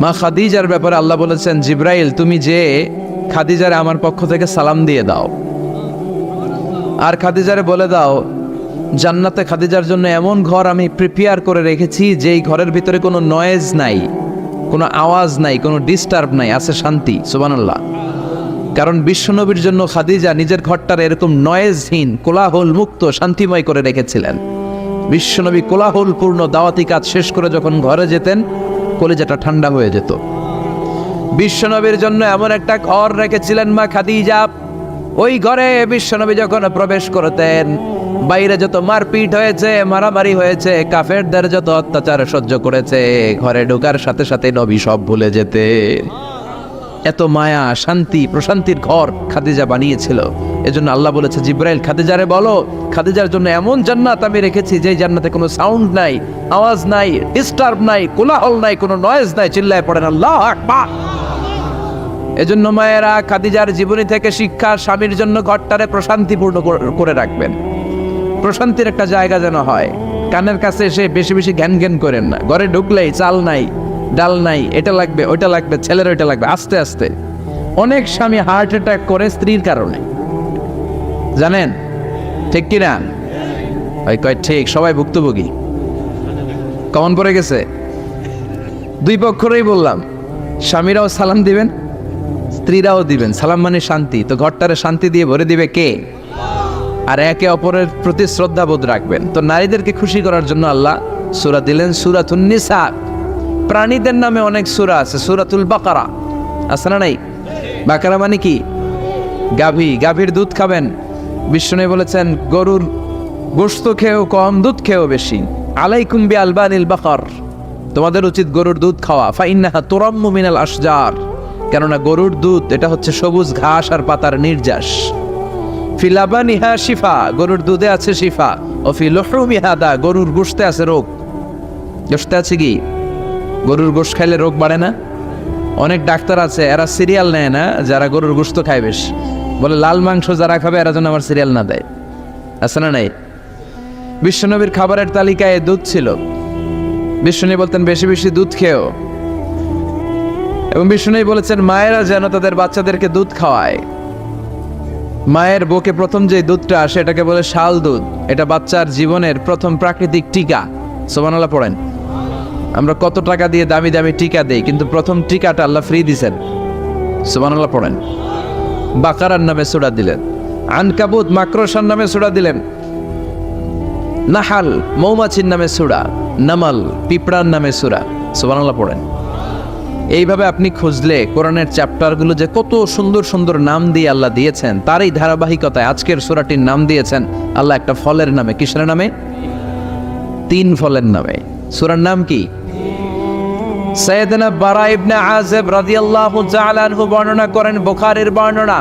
মা খাদিজার ব্যাপারে আল্লাহ বলেছেন, জিব্রাইল তুমি যে খাদিজারে আমার পক্ষ থেকে সালাম দিয়ে দাও, আর খাদিজারে বলে দাও জান্নাতে খাদিজার জন্য এমন ঘর আমি প্রিপেয়ার করে রেখেছি যেই ঘরের ভিতরে কোনো নয়েজ নাই, কোনো আওয়াজ নাই, কোনো ডিস্টার্ব নাই, আছে শান্তি। সুবহানাল্লাহ। কারণ বিশ্বনবীর জন্য খাদিজা নিজের ঘরটার এরকম নয়েজহীন, কোলাহল মুক্ত, শান্তিময় করে রেখেছিলেন। বিশ্বনবী কোলাহলপূর্ণ দাওয়াতি কাজ শেষ করে যখন ঘরে যেতেন, কলিজাটা ঠান্ডা হয়ে যেত। বিশ্বনবীর জন্য এমন একটা ঘর রেখেছিলেন মা খাদিজা, ওই ঘরে বিশ্বনবী যখন প্রবেশ করতেন, বাইরে যত মারপিট হয়েছে, মারামারি হয়েছে, কাফেরদের যত অত্যাচার সহ্য করেছে, ঘরে ঢোকার সাথে সাথে নবী সব ভুলে যেতে। এত মায়া, শান্তি, প্রশান্তির ঘর খাদিজা বানিয়েছিল। এজন্য আল্লাহ বলেছে, জিব্রাইল খাদিজারে বলো, খাদিজার জন্য এমন জান্নাত আমি রেখেছি যেই জান্নাতে কোনো সাউন্ড নাই, আওয়াজ নাই, ডিস্টার্ব নাই, কোলাহল নাই, কোনো নয়েজ নাই। চিল্লায় পড়েন আল্লাহু আকবার। এজন্য মায়েরা খাদিজার জীবনী থেকে শিক্ষা, স্বামীর জন্য ঘরটারে প্রশান্তিপূর্ণ করে রাখবেন। প্রশান্তির একটা জায়গা যেন হয়। কানের কাছে এসে বেশি বেশি ঘ্যান ঘ্যান করেন না। ঘরে ঢুকলেই চাল নাই, ডাল নাই, এটা লাগবে, ওইটা লাগবে, ছেলের ওইটা লাগবে। আস্তে আস্তে অনেক স্বামী হার্ট অ্যাটাক করে স্ত্রীর কারণে, জানেন ঠিক কিনা? ওই কয় ঠিক, সবাই ভুক্তভোগী। কমন পড়ে গেছে। দুই পক্ষরেই বললাম, স্বামীরাও সালাম দিবেন, স্ত্রীরাও দিবেন। সালাম মানে শান্তি, তো ঘরটারে শান্তি দিয়ে ভরে দিবে কে? আর একে অপরের প্রতি শ্রদ্ধাবোধ রাখবেন। তো নারীদেরকে খুশি করার জন্য আল্লাহ সূরা দিলেন, সূরাতুন নিসা। প্রাণীদের নামে অনেক সূরা আছে, সূরাতুল বাকারা আছে না নাই? বাকারা মানে কি? গাভী, গাভীর দুধ খাবেন। বিষ্ণু বলেছেন, গরুর গোশত খেয়েও কম, দুধ খেয়েও বেশি। আলাইকুম বি আলবানিল বাকার, তোমাদের উচিত গরুর দুধ খাওয়া। ফাইন্নাহা তুরাম্মু মিনাল আশজার, কেননা গরুর দুধ এটা হচ্ছে সবুজ ঘাস আর পাতার নির্যাস। ফি লাবানিহা শিফা, গরুর দুধে আছে শিফা। ও ফি লুহুমিহা দা, গরুর গোশতে আছে রোগ। গোশতে আছে কি? গরুর গোশত খাইলে রোগ বাড়ে না? অনেক ডাক্তার আছে, এরা সিরিয়াল নেয় না, যারা গরুর গোশত খায় বেশ, বলে লাল মাংস যারা খাবে এরা যেন আমার সিরিয়াল না দেয়। আছে না নাই? বিশ্বনবীর খাবারের তালিকায় দুধ ছিল। বিশ্বনবী বলতেন বেশি বেশি দুধ খেও। এবং বিষ্ণু বলেছেন, মায়েরা যেন তাদের বাচ্চাদেরকে দুধ খাওয়ায়। মায়ের বুকে প্রথম যে দুধটা আসে এটাকে বলে শাল দুধ। এটা বাচ্চার জীবনের প্রথম প্রাকৃতিক টিকা। সুবহানাল্লাহ পড়েন। আমরা কত টাকা দিয়ে দামি দামি টিকা দেই, কিন্তু প্রথম টিকাটা আল্লাহ ফ্রি দিয়েছেন। সুবহানাল্লাহ পড়েন। বাকারার নামে সূরা দিলেন, আনকাবুত মাকড়সার নামে সূরা দিলেন, নাহাল মৌমাছির নামে সূরা, নামাল পিঁপড়ার নামে সূরা। সুবহানাল্লাহ পড়েন। এইভাবে আপনি খুঁজলে কোরআনের চ্যাপ্টারগুলো যে কত সুন্দর সুন্দর নাম দিয়ে আল্লাহ দিয়েছেন, তার এই ধারাবাহিকতায় আজকের সূরাটির নাম দিয়েছেন আল্লাহ একটা ফলের নামে। কিসের নামে? 3 ফলের নামে। সূরার নাম কি? সাইয়েদনা বারা ইবনে আযিব রাদিয়াল্লাহু তাআলা আনহু বর্ণনা করেন, বুখারীর বর্ণনা।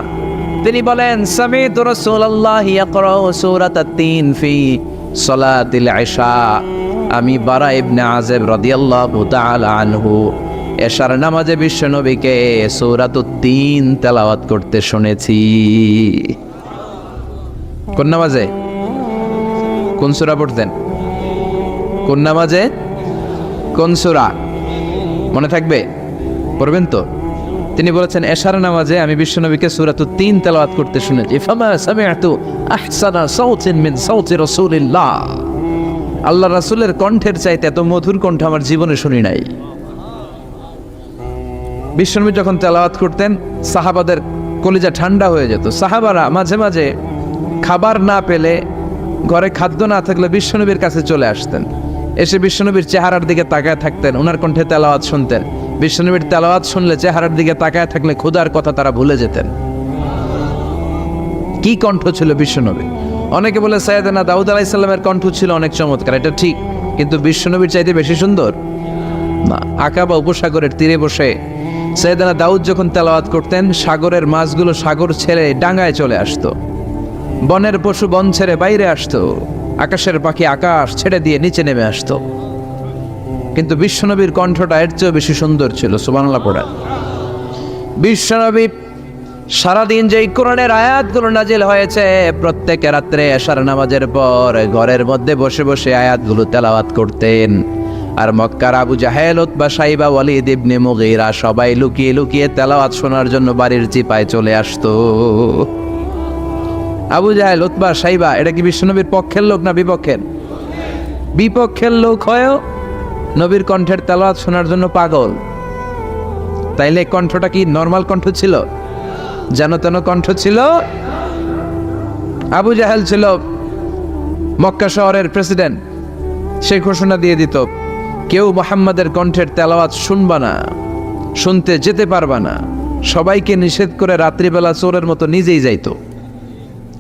তিনি বলেন, সামি'তু রাসূলুল্লাহ ইয়াকরাউ সূরাতাত তিন ফি সালাতিল ইশা। আমি বারা ইবনে আযিব রাদিয়াল্লাহু তাআলা আনহু এশার নামাজে বিশ্বনবীকে সূরাতুত তিন তেলাওয়াত করতে শুনেছি। কোন নামাজে? কোন সূরা পড়তেন? কোন নামাজে? কোন সূরা? মনে থাকবে? পড়বেন তো? তিনি বলেছেন, এশার নামাজে আমি বিশ্বনবীকে সূরাতুত তিন তেলাওয়াত করতে শুনেছি। ফামা সামি'তু আহসানা সাওতিন মিন সাওতি রাসূলিল্লাহ, আল্লাহ রাসূলের কণ্ঠের চাইতে এত মধুর কণ্ঠ আমার জীবনে শুনি নাই। বিশ্বনবী যখন তেলাওয়াত করতেন, সাহাবাদের কলিজা ঠান্ডা হয়ে যেত। সাহাবারা মাঝে মাঝে খাবার না পেলে, ঘরে খাদ্য না থাকলে বিশ্বনবীর কাছে চলে আসতেন। এসে বিশ্বনবীর চেহারার দিকে তাকায় থাকতেন, ওনার কণ্ঠে তেলাওয়াত শুনতেন। বিশ্বনবীর তেলাওয়াত শুনলে চেহারার দিকে তাকায় থাকলে ক্ষুধার কথা তারা ভুলে যেতেন। কি কণ্ঠ ছিল বিশ্বনবী! অনেকে বলে সাইয়েদনা দাউদ আলাইহিস সালামের কণ্ঠ ছিল অনেক চমৎকার, এটা ঠিক, কিন্তু বিশ্বনবীর চাইতে বেশি সুন্দর না। আকাবা উপসাগরের তীরে বসে সাইয়েদনা দাউদ যখন তেলাওয়াত করতেন, সাগরের মাছগুলো সাগর ছেড়ে ডাঙায় চলে আসতো, বনের পশু বন ছেড়ে বাইরে আসতো, আকাশের পাখি আকাশ ছেড়ে দিয়ে নিচে নেমে আসতো। কিন্তু বিশ্বনবীর কণ্ঠটা এর চেয়েও বেশি সুন্দর ছিল। সুবহানাল্লাহ পড়া। বিশ্বনবী সারাদিন যেই কোরআনের আয়াতগুলো নাজিল হয়েছে, প্রত্যেক রাত্রে এশার নামাজের পর ঘরের মধ্যে বসে বসে আয়াতগুলো তেলাওয়াত করতেন। আর মক্কার আবু জাহেল, উতবা, সাইবা, ওয়ালিদ ইবনে মুগীরা সবাই লুকিয়ে লুকিয়ে তেলাওয়াত শোনার জন্য বাড়ির চিপায় চলে আসতো। আবু জাহেল, উতবা, সাইবা এটা কি বিশ্বনবীর পক্ষের লোক না বিপক্ষের? বিপক্ষের লোক হয়েও নবীর কণ্ঠের তেলাওয়াত শোনার জন্য পাগল। তাইলে কণ্ঠটা কি নরমাল কণ্ঠ ছিল? যেন তেন কণ্ঠ ছিল? আবু জাহেল ছিল মক্কা শহরের প্রেসিডেন্ট। সে ঘোষণা দিয়ে দিত, কেউ মুহাম্মাদের কণ্ঠের তেলাওয়াত শুনবা না, শুনতে যেতে পারবা না। সবাইকে নিষেধ করে রাত্রিবেলা চোরের মতো নিজেই যাইতো।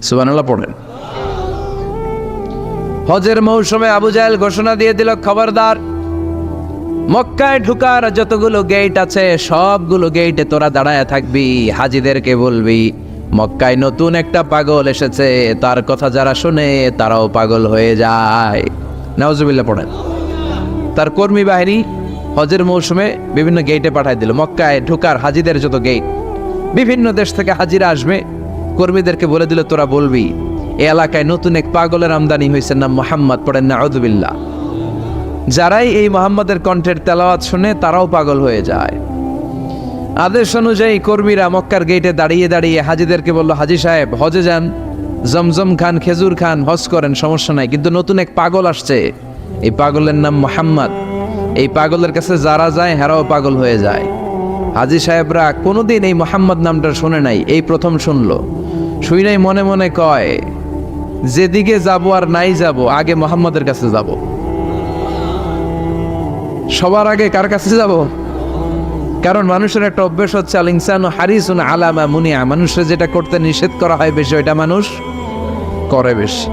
সুবহানাল্লাহ পড়েন। হজের মৌসুমে আবু জাহেল ঘোষণা দিয়ে দিল, খবরদার, মক্কায় ঢুকার যতগুলো গেট আছে সবগুলো গেটে তোরা দাঁড়ায় থাকবি। হাজিদেরকে বলবি মক্কায় নতুন একটা পাগল এসেছে, তার কথা যারা শুনে তারাও পাগল হয়ে যায়। নাউজুবিল্লাহ পড়েন। তার কর্মী বাহিনী হজের মৌসুমে বিভিন্ন গেটে পাঠায় দিল। মক্কায় ঢুকার হাজিদের যত গেট, বিভিন্ন দেশ থেকে হাজিরা আসবে, কর্মীদেরকে বলে দিল তোরা বলবি এ এলাকায় নতুন এক পাগলের আমদানি হয়েছে, নাম মুহাম্মদ। পড়েন নাউজুবিল্লাহ। যারাই এই মুহাম্মাদের কণ্ঠের তেলাওয়াত শুনে তারাও পাগল হয়ে যায়। আদেশ অনুযায়ী কর্মীরা মক্কার গেটে দাঁড়িয়ে দাঁড়িয়ে হাজিদেরকে বলল, হাজি সাহেব হজে যান, জমজম খান, খেজুর খান, হজ করেন, সমস্যা নাই, কিন্তু নতুন এক পাগল আসছে, এই পাগলের নাম মুহাম্মদ। এই পাগলের কাছে যারা যায় হেরাও পাগল হয়ে যায়। হাজি সাহেবরা কোনোদিন এই মুহাম্মদ নামটা শুনে নাই, এই প্রথম শুনলো। শুই নাই মনে মনে কয়, যেদিকে যাব আর নাই যাব, আগে মুহাম্মদের কাছে যাব। সবার আগে কার কাছে যাব? কারণ মানুষের একটা অভ্যাস হচ্ছে, আল ইনসানু হারিসুন আলা মা মুনিয়া, মানুষের যেটা করতে নিষেধ করা হয় বেশি ওইটা মানুষ করে বেশি।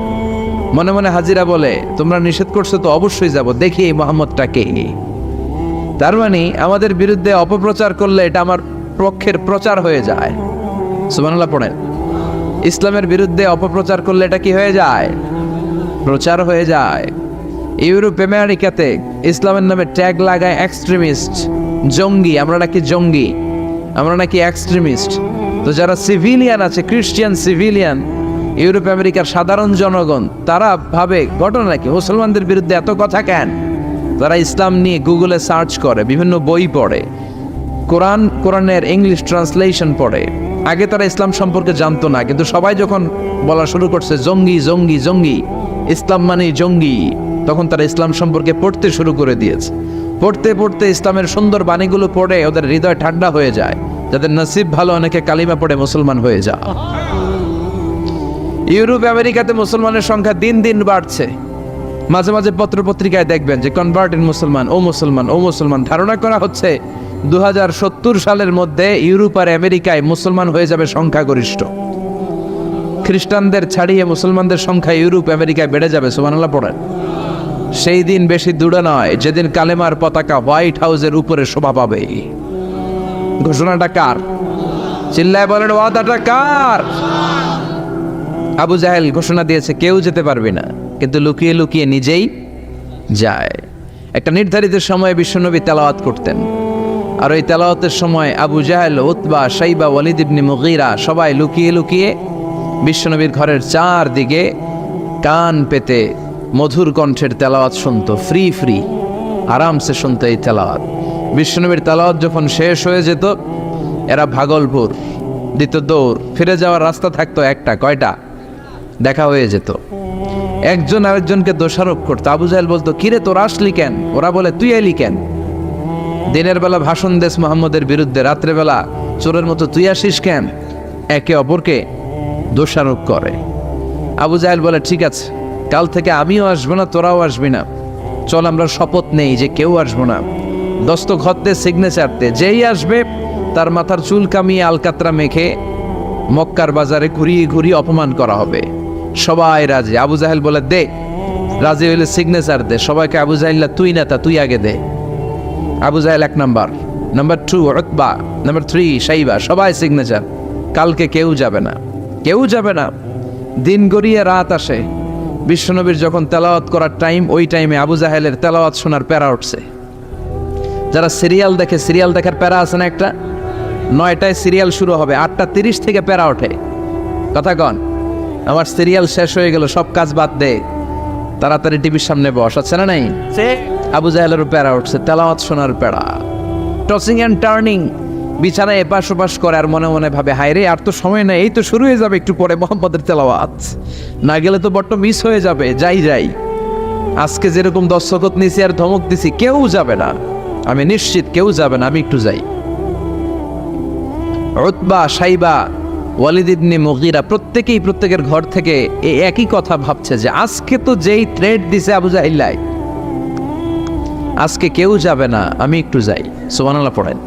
মনে মনে হাজিরা বলে, তোমরা নিষেধ করছো তো অবশ্যই যাব, দেখি এই মুহাম্মদটাকে। তার মানে আমাদের বিরুদ্ধে অপপ্রচার করলে এটা আমার পক্ষের প্রচার হয়ে যায়। সুবহানাল্লাহ পড়েন। ইসলামের বিরুদ্ধে অপপ্রচার করলে এটা কি হয়ে যায়? প্রচার হয়ে যায়। ইউরোপ আমেরিকাতে ইসলামের নামে ট্যাগ লাগায় এক্সট্রিমিস্ট, জঙ্গি। আমরা নাকি জঙ্গি, আমরা নাকি এক্সট্রিমিস্ট। তো যারা সিভিলিয়ান আছে, খ্রিস্টিয়ান সিভিলিয়ান, ইউরোপ আমেরিকার সাধারণ জনগণ, তারা ভাবে ঘটনা নাকি মুসলমানদের বিরুদ্ধে এত কথা কেন? তারা ইসলাম নিয়ে গুগলে সার্চ করে, বিভিন্ন বই পড়ে, কোরআনের ইংলিশ ট্রান্সলেশন পড়ে। আগে তারা ইসলাম সম্পর্কে জানতো না, কিন্তু সবাই যখন বলা শুরু করছে জঙ্গি জঙ্গি জঙ্গি, ইসলাম মানে জঙ্গি, তখন তারা ইসলাম সম্পর্কে পড়তে শুরু করে দিয়েছে। পড়তে পড়তে ইসলামের সুন্দর বাণীগুলো পড়ে ওদের হৃদয় ঠান্ডা হয়ে যায়। যাদের নসিব ভালো, অনেকে কালিমা পড়ে মুসলমান হয়ে যায়। ইউরোপ আমেরিকাতে মুসলমানের সংখ্যা দিন দিন বাড়ছে। মাঝে মাঝে পত্রপত্রিকায় দেখবেন যে কনভার্টেড মুসলমান, ও মুসলমান, ও মুসলমান। ধারণা করা হচ্ছে 2070 সালের মধ্যে ইউরোপ আর আমেরিকায় মুসলমান হয়ে যাবে সংখ্যাগরিষ্ঠ। খ্রিস্টানদের ছাড়িয়ে মুসলমানদের সংখ্যা ইউরোপ আমেরিকায় বেড়ে যাবে। সুবহানাল্লাহ পড়েন। সেই দিন বেশি দূরে নয় যেদিন কালেমার পতাকা হোয়াইট হাউসের উপরে শোভা পাবে। ঘোষণাটা কার? চিল্লায় বলেন, ওয়াদাটা কার? আবু জাহেল ঘোষণা দিয়েছে কেউ যেতে পারবে না, কিন্তু লুকিয়ে লুকিয়ে নিজেই যায়। একটা নির্ধারিত সময়ে বিশ্বনবী তেলাওয়াত করতেন, আর ওই তেলাওয়াতের সময় আবু জাহেল, উতবা, সাইবা, ওয়ালিদ ইবনে মুগীরা সবাই লুকিয়ে লুকিয়ে বিশ্বনবীর ঘরের চারদিকে কান পেতে মধুর কণ্ঠের তেলাওয়াত শুনতো। ফ্রি ফ্রি আরামসে শুনতো এই তেলাওয়াত। বিশ্বনবীর তেলাওয়াত যখন শেষ হয়ে যেত, এরা ভাগলপুর দিত দৌড়। ফিরে যাওয়ার রাস্তা থাকতো একটা, কয়টা? দেখা হয়ে যেত। একজন আরেকজনকে দোষারোপ করতো। আবু জাহেল বলতো, কিরে তোর আসলি কেন? ওরা বলে, তুই এলি কেন? দিনের বেলা ভাষণ দেশ মুহাম্মদের বিরুদ্ধে, রাত্রেবেলা চোরের মতো তুই আসিস কেন? একে অপরকে দোষারোপ করে। আবু জাহেল বলে, ঠিক আছে, কাল থেকে আমিও আসবো না, তোরাও আসবি না। চল আমরা শপথ নেই যে কেউ আসবো না। দস্তখত দে, সিগনেচার দে, যেই আসবে তার মাথার চুল কামিয়ে আলকাতরা মেখে মক্কার বাজারে ঘুরিয়ে ঘুরিয়ে অপমান করা হবে। সবাই রাজি। আবু জাহেল বলে, দে। রাজি হইলে সিগনেচার দে। সবাইকে আবু জাহেল্লা, তুই নেতা, তুই আগে দে। আবু জাহেল 1 number, number 2 Utba, number 3 Saiba, সবাই সিগনেচার। কালকে কেউ যাবে না, কেউ যাবে না। দিন গড়িয়ে রাত আসে। বিশ্বনবীর যখন তেলাওয়াত করার টাইম, ওই টাইমে আবু জাহেলের তেলাওয়াত শোনার প্যারা উঠছে। যারা সিরিয়াল দেখে, সিরিয়াল দেখার প্যারা আছে না একটা? 9টায় সিরিয়াল শুরু হবে, 8:30 থেকে প্যারা ওঠে। কথা কন, আমার সিরিয়াল শেষ হয়ে গেল, সব কাজ বাদ দে, তাড়াতাড়ি টিভির সামনে বস। আছে না নাই? আবু জাহেলের প্যারা উঠছে, তেলাওয়াত শোনার প্যারা, টসিং অ্যান্ড টার্নিং, বিছানায় এপাশ ওপাশ করে আর মনে মনে ভাবে, হায় রে আর তো সময় নেই, এই তো শুরু হয়ে যাবে একটু পরে মোহাম্মদের তেলাওয়াত, না গেলে তো বড্ড মিস হয়ে যাবে, যাই। আজকে যেরকম দর্শকত নিছি আর ধমক দিছি, কেউ যাবে না, আমি নিশ্চিত কেউ যাবে না, আমি একটু যাই। উতবা, সাইবা, ওয়ালিদ ইবনে মুগীরা প্রত্যেকেই প্রত্যেকের ঘর থেকে এই একই কথা ভাবছে যে আজকে তো যেই থ্রেট দিছে আবু জাহিল্লাই, আজকে কেউ যাবে না, আমি একটু যাই। সুবহানাল্লাহ পড়েন।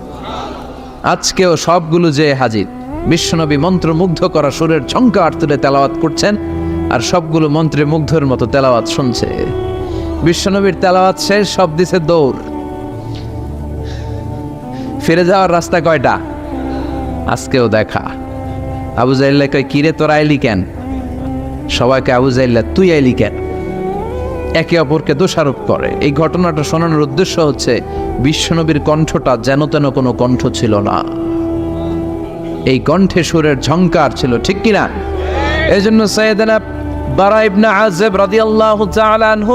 আজকেও সবগুলো যে হাজির, বিশ্বনবী মন্ত্রমুগ্ধ করা সুরের ঝংকার তুলে তেলাওয়াত করছেন, আর সবগুলো মন্ত্রে মুগ্ধের মতো তেলাওয়াত শুনছে। বিশ্বনবীর তেলাওয়াত শেষ, সব দিছে দৌড়। ফিরে যাওয়ার রাস্তা কয়টা? আজকেও দেখা। আবু জাহিল্লা কয়, কিরে তোরা আইলি কেন? সবাইকে আবু জাহিল্লা তুই আইলি কেন, একে অপরকে দোষারোপ করে। এই ঘটনাটা শোনানোর উদ্দেশ্য হচ্ছে বিশ্বনবীর কণ্ঠটা যেন তেন কোনো কণ্ঠ ছিল না, এই কণ্ঠে সুরের ঝংকার ছিল, ঠিক কিনা? এই জন্য সাইয়েদনা বারা ইবনে আযিব রাদিয়াল্লাহু তাআলা আনহু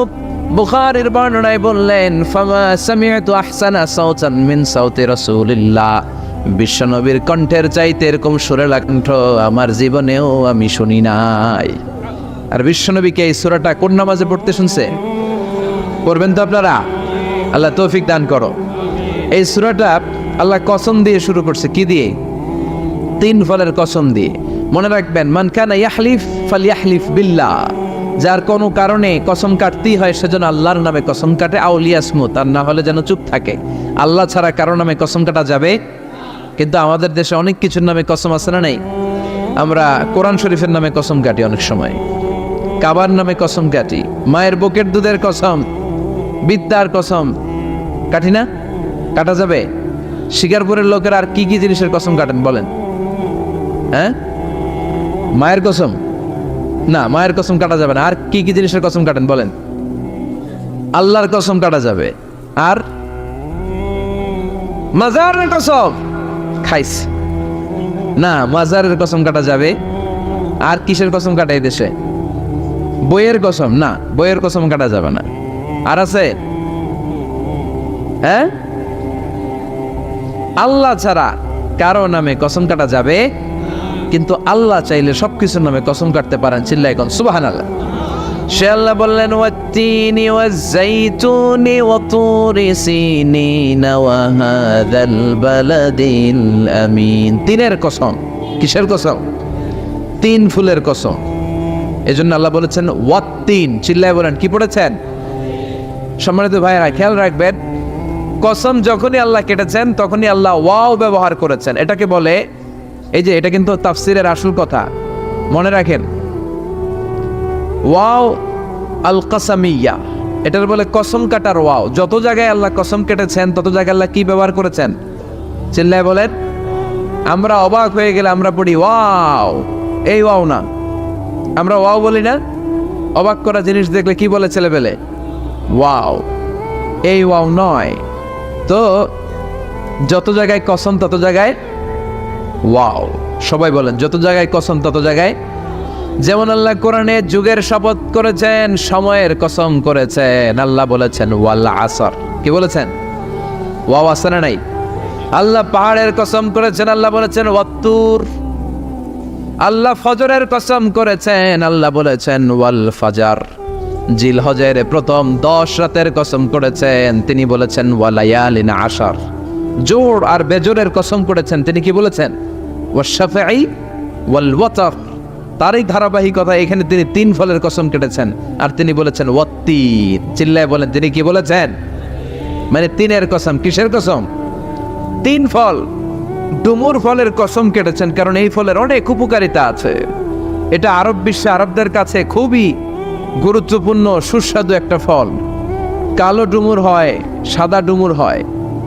বুখারীর বর্ণনায় বললেন, ফামা সামি'তু আহসানা সাওতান মিন সাওতি রাসূলিল্লাহ, বিশ্বনবীর কণ্ঠের চাইতে এরকম সুরেলা কণ্ঠ আমার জীবনেও আমি শুনি নাই। আর বিশ্বনবীকে এই সূরাটা কোন নামাজে পড়তে শুনছে? পড়বেন তো আপনারা? আল্লাহ তৌফিক দান করো। এই সূরাটা আল্লাহ কসম দিয়ে শুরু করছে, কি দিয়ে? 3 ফলের কসম দিয়ে। মনে রাখবেন, মান কানা ইয়াহলিফ ফালইয়াহলিফ বিল্লাহ, যার কোনো কারণে কসম কাটতেই হয় সেজন্য আল্লাহর নামে কসম কাটে, আউলিয়াসমু, তার না হলে যেন চুপ থাকে। আল্লাহ ছাড়া কারো নামে কসম কাটা যাবে? কিন্তু আমাদের দেশে অনেক কিছুর নামে কসম আছে না নাই? আমরা কোরআন শরীফের নামে কসম কাটি, অনেক সময় কাবার নামে কসম কাটি, মায়ের বুকের দুধের কসম, বিদ্যার কসম কাটি না? কাটা যাবে? শিকারপুরের লোকের আর কি কি জিনিসের কসম কাটেন বলেন? হ্যাঁ, মায়ের কসম না, মায়ের কসম কাটা যাবে না। আর কি কি জিনিসের কসম কাটেন বলেন? আল্লাহর কসম কাটা যাবে। আর মাজারের কসম খাইস না, মাজারের কসম কাটা যাবে। আর কিসের কসম কাটে এই দেশে? বইয়ের কসম না, বইয়ের কসম কাটা যাবে না। আর আছে? হ্যাঁ, আল্লাহ ছাড়া কারো নামে কসম কাটা যাবে, কিন্তু আল্লাহ চাইলে সবকিছুর নামে কসম কাটতে পারেন। চিল্লায় কোন সুবহানাল্লাহ। সে আল্লাহ বললেন, ওয়াত্তিনি ওয়াজ্জাইতুনি ওয়াতুরি সিনিন ওয়া হাযাল বালাদিল আমিন। 3-এর কসম। কিসের কসম? 3 ফুলের কসম। এজন্য আল্লাহ বলেছেন ওয়াত্তিন। চিল্লায় বলেন, কি পড়েছেন? সম্মানিত ভাইরা খেয়াল রাখবেন, কসম যখনই আল্লাহ কেটেছেন তখনই আল্লাহ ওয়াও ব্যবহার করেছেন। এটাকে বলে, এই যে এটা কিন্তু তাফসিরের আসল কথা, মনে রাখেন, ওয়াও আল কাসামিয়া, এটার বলে কসম কাটার ওয়াও। যত জায়গায় আল্লাহ কসম কেটেছেন তত জায়গায় আল্লাহ কি ব্যবহার করেছেন? চিল্লায় বলেন। আমরা অবাক হয়ে গেলে আমরা পড়ি ওয়াও, এই ওয়াও না, আমরা ওয়াও বলি না? অবাক করা জিনিস দেখলে কি বলে ছেলেবেলে? ওয়াও, এই ওয়াও নয়। তো যত জায়গায় কসম তত জায়গায় ওয়াও। সবাই বলেন, যত জায়গায় কসম তত জায়গায়। যেমন আল্লাহ কোরআনে যুগের শপথ করেছেন, সময়ের কসম করেছেন। আল্লাহ বলেছেন ওয়াল আসর। কি বলেছেন? ওয়াও আছে না নাই? আল্লাহ পাহাড়ের কসম করেছেন, আল্লাহ বলেছেন ওয়াত্তুর। আল্লাহ ফজরের কসম করেছেন, আল্লাহ বলেছেন ওয়াল ফাজার। জিলহজের প্রথম 10 রাতের কসম করেছেন, তিনি বলেছেন ওয়ালায়ালিন আশার। জোর আর বেজোরের কসম করেছেন, তিনি কি বলেছেন? ওয়াশফাঈ ওয়াল ওয়াতর। তারই ধারাবাহিকতা এখানে তিনি 3 ফলের কসম কেটেছেন, আর তিনি বলেছেন ওয়াত্তিন। চিল্লায় বলেন, তিনি কি বলেছেন? মানে 3-এর কসম। কিসের কসম? 3 ফল। ডুমুর ফলের কসম কেটেছেন, কারণ এই ফলের অনেক উপকারিতা আছে। এটা আরব বিশ্বে আরবদের কাছে খুবই গুরুত্বপূর্ণ সুস্বাদু একটা ফল। কালো ডুমুর হয়, সাদা ডুমুর হয়।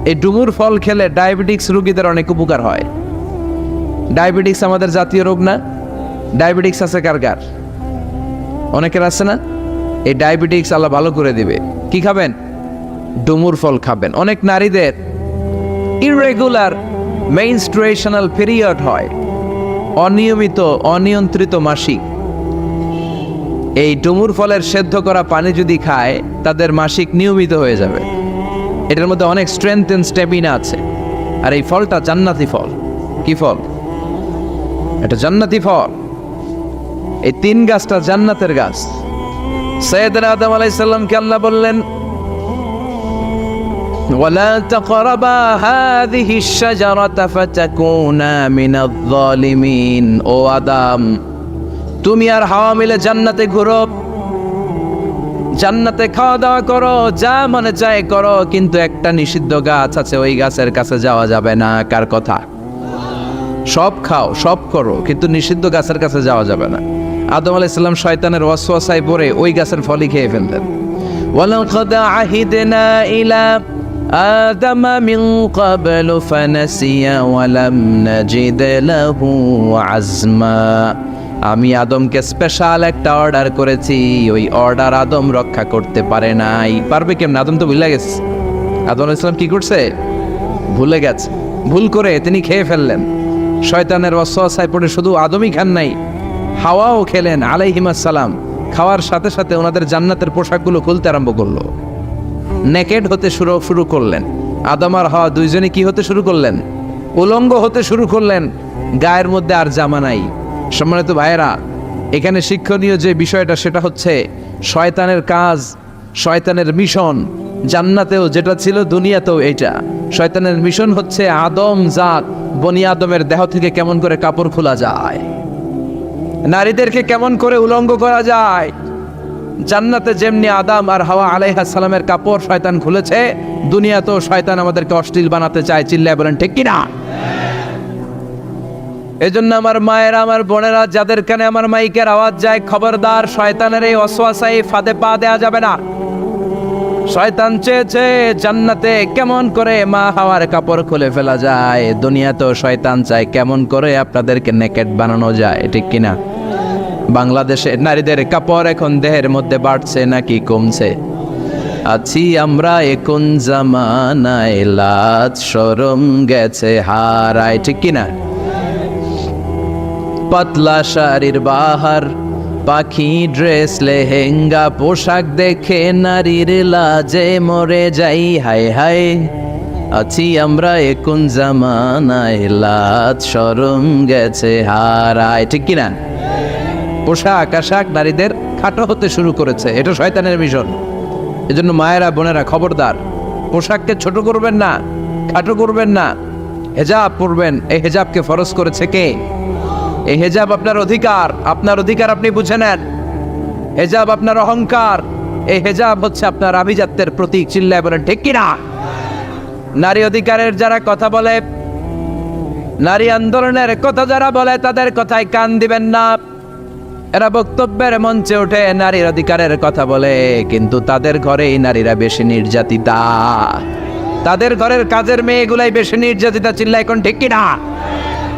এই ডুমুর ফল খেলে ডায়াবেটিক্স রোগীদের অনেক উপকার হয়। ডায়াবেটিক্স আমাদের জাতীয় রোগ না? ডায়াবেটিক্স আছে কার কার? অনেকের আছে না? এই ডায়াবেটিক্স আল্লাহ ভালো করে দিবে। কি খাবেন? ডুমুর ফল খাবেন। অনেক নারীদের ইররেগুলার মেনস্ট্রুয়েশনাল পিরিয়ড হয়, অনিয়মিত অনিয়ন্ত্রিত মাসিক। এই ডুমুর ফলের সেদ্ধ করা পানি যদি খায় তাদের মাসিক নিয়মিত হয়ে যাবে। এটার মধ্যে অনেক স্ট্রেংথ এন্ড স্ট্যামিনা আছে। আর এই ফলটা জান্নাতি ফল। কি ফল? এটা জান্নাতি ফল। এই তিন গাছটা জান্নাতের গাছ। সাইয়েদনা আদম আলাইহিস সালামকে আল্লাহ বললেন, ওয়ালা তাকরাবা হাযিহিশ শাজারাতা ফাতাকুনা মিনাজ যালিমিন। ও আদম, তুমি আর হাওয়া মিলে জান্নাতে ঘুরো, জান্নাতে খাওয়া দাওয়া করো, যা মনে চায় করো, কিন্তু একটা নিষিদ্ধ গাছ আছে, ওই গাছের কাছে যাওয়া যাবে না। কার কথা? সব খাও, সব করো, কিন্তু নিষিদ্ধ গাছের কাছে যাওয়া যাবে না। আদম আলাইহিস সালাম শয়তানের ওয়াসওয়াসায় পড়ে ওই গাছের ফলই খেয়ে ফেলতেন। ওয়ালাকাদ আহিদনা ইলা আদম মিন ক্বাবলু ফানাসিয়া ওয়া লাম নাজিদ লাহু আজমা। আমি আদমকে স্পেশাল একটা অর্ডার করেছি, ওই অর্ডার আদম রক্ষা করতে পারে নাই। পারবে কেমন? আদম তো ভুলে গেছে। আদম আলাইহিস সালাম কি করছে? ভুলে গেছে। ভুল করে তিনি খেয়ে ফেললেন। শয়তানের ওয়াসওয়াসায় পড়ে শুধু আদমই খান নাই, হাওয়াও খেলেন আলাইহিমাস সালাম। খাওয়ার সাথে সাথে ওনাদের জান্নাতের পোশাকগুলো খুলতে আরম্ভ করলো, নেকেড হতে শুরু করলেন। আদম আর হাওয়া দুইজনে কি হতে শুরু করলেন? উলঙ্গ হতে শুরু করলেন। গায়ের মধ্যে আর জামা নাই। সম্মানিত ভাইয়েরা, এখানে শিক্ষণীয় যে বিষয়টা সেটা হচ্ছে শয়তানের কাজ, শয়তানের মিশন জান্নাতেও যেটা ছিল দুনিয়াতেও এটা। শয়তানের মিশন হচ্ছে আদম জাত, বনি আদমের দেহ থেকে কেমন করে কাপড় খোলা যায়, নারীদেরকে কেমন করে উলঙ্গ করা যায়। জান্নাতে যেমনি আদম আর হাওয়া আলাইহিস সালামের কাপড় শয়তান খুলেছে, দুনিয়াতেও শয়তান আমাদেরকে অশ্লীল বানাতে চায়। চিল্লায় বলেন ঠিক কিনা? এজন্য আমার মায়েরা, আমার বোনেরা, যাদের কানে আমার মাইকের আওয়াজ যায়, খবরদার, শয়তানের এই ওয়াসওয়াসায় ফাঁদে পা দেয়া যাবে না। শয়তান চেয়েছে জান্নাতে কেমন করে মা হাওয়ার কাপড় খুলে ফেলা যায়, দুনিয়াতেও শয়তান চায় কেমন করে আপনাদেরকে নেকেড বানানো যায়। ঠিক কিনা? বাংলাদেশে নারীদের কাপড় এখন দেহের মধ্যে বাড়ছে নাকি কমছে? আছি আমরা এখন জামানায়, লাজ শরম গেছে হারায়। ঠিক কিনা? পাতলা শাড়ির বাহার, পাখি ড্রেস, লেহেঙ্গা পোশাক দেখে নারীর লাজে মরে যাই। হায় হায়, আছি আমরা এখন জামানায়, লাজ শরম গেছে হারায়। ঠিক কিনা? পোশাক আশাক নারীদের খাটো হতে শুরু করেছে। এটা শয়তানের মিশন। এজন্য মায়েরা বোনেরা খবরদার, পোশাককে ছোট করবেন না, খাটো করবেন না, হেজাব পরবেন। এই হেজাবকে ফরজ করেছে কে? এই হেজাব আপনার অধিকার, আপনার অধিকার আপনি বুঝে নেন। হেজাব আপনার অহংকার, এই হেজাব হচ্ছে আপনার আভিজাত্যের প্রতীক। চিল্লায় বলেন ঠিক কিনা? নারী অধিকারের যারা কথা বলে, নারী আন্দোলনের কথা যারা বলে, তাদের কথায় কান দিবেন না। এরা বক্তব্যের মঞ্চে ওঠে নারীর অধিকারের কথা বলে, কিন্তু তাদের ঘরেই নারীরা বেশি নির্যাতিতা, তাদের ঘরের কাজের মেয়েগুলাই বেশি নির্যাতিতা। চিল্লায় কোন ঠিক কিনা?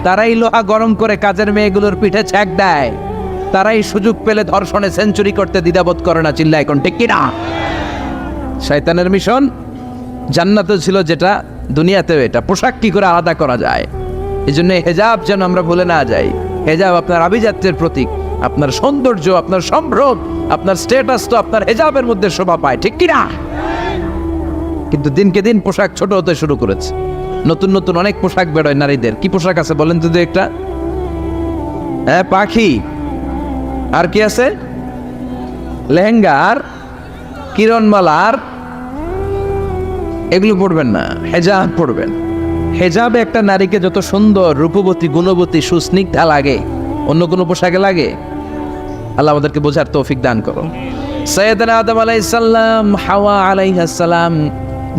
তারাই লোহা গরম করে কাজের মেয়েগুলোর পিঠে ছ্যাঁক দেয়, তারাই সুযোগ পেলে ধর্ষণে সেঞ্চুরি করতে দ্বিধাবোধ করে না। চিল্লায় কোন ঠিক কিনা? শয়তানের মিশন জান্নাতেও ছিল যেটা, দুনিয়াতেও এটা। পোশাক কি করে আলাদা করা যায়? এই জন্য হেজাব যেন আমরা ভুলে না যাই। হেজাব আপনার আভিজাত্যের প্রতীক, আপনার সৌন্দর্য, আপনার সম্ভ্রম, আপনার স্ট্যাটাস তো আপনার হেজাবের মধ্যে শোভা পায়। ঠিক কিনা? কিন্তু দিনকে দিন পোশাক ছোট হতে শুরু করেছে। নতুন নতুন অনেক পোশাক বেরোয় নারীদের। কি পোশাক আছে বলেন তো একটা? হ্যাঁ, পাখি। আর কি আছে? লেহেঙ্গা আর কিরণমালা। আর এগুলো পড়বেন না, হেজাব পড়বেন। হেজাবে একটা নারীকে যত সুন্দর, রূপবতী, গুণবতী, সুস্নিগ্ধা লাগে, অন্য কোনো পোশাকে লাগে? আল্লাহ আমাদেরকে বোঝার তৌফিক দান করো। সাইয়েদনা আদম আলাইহিস সালাম, হাওয়া আলাইহিস সালাম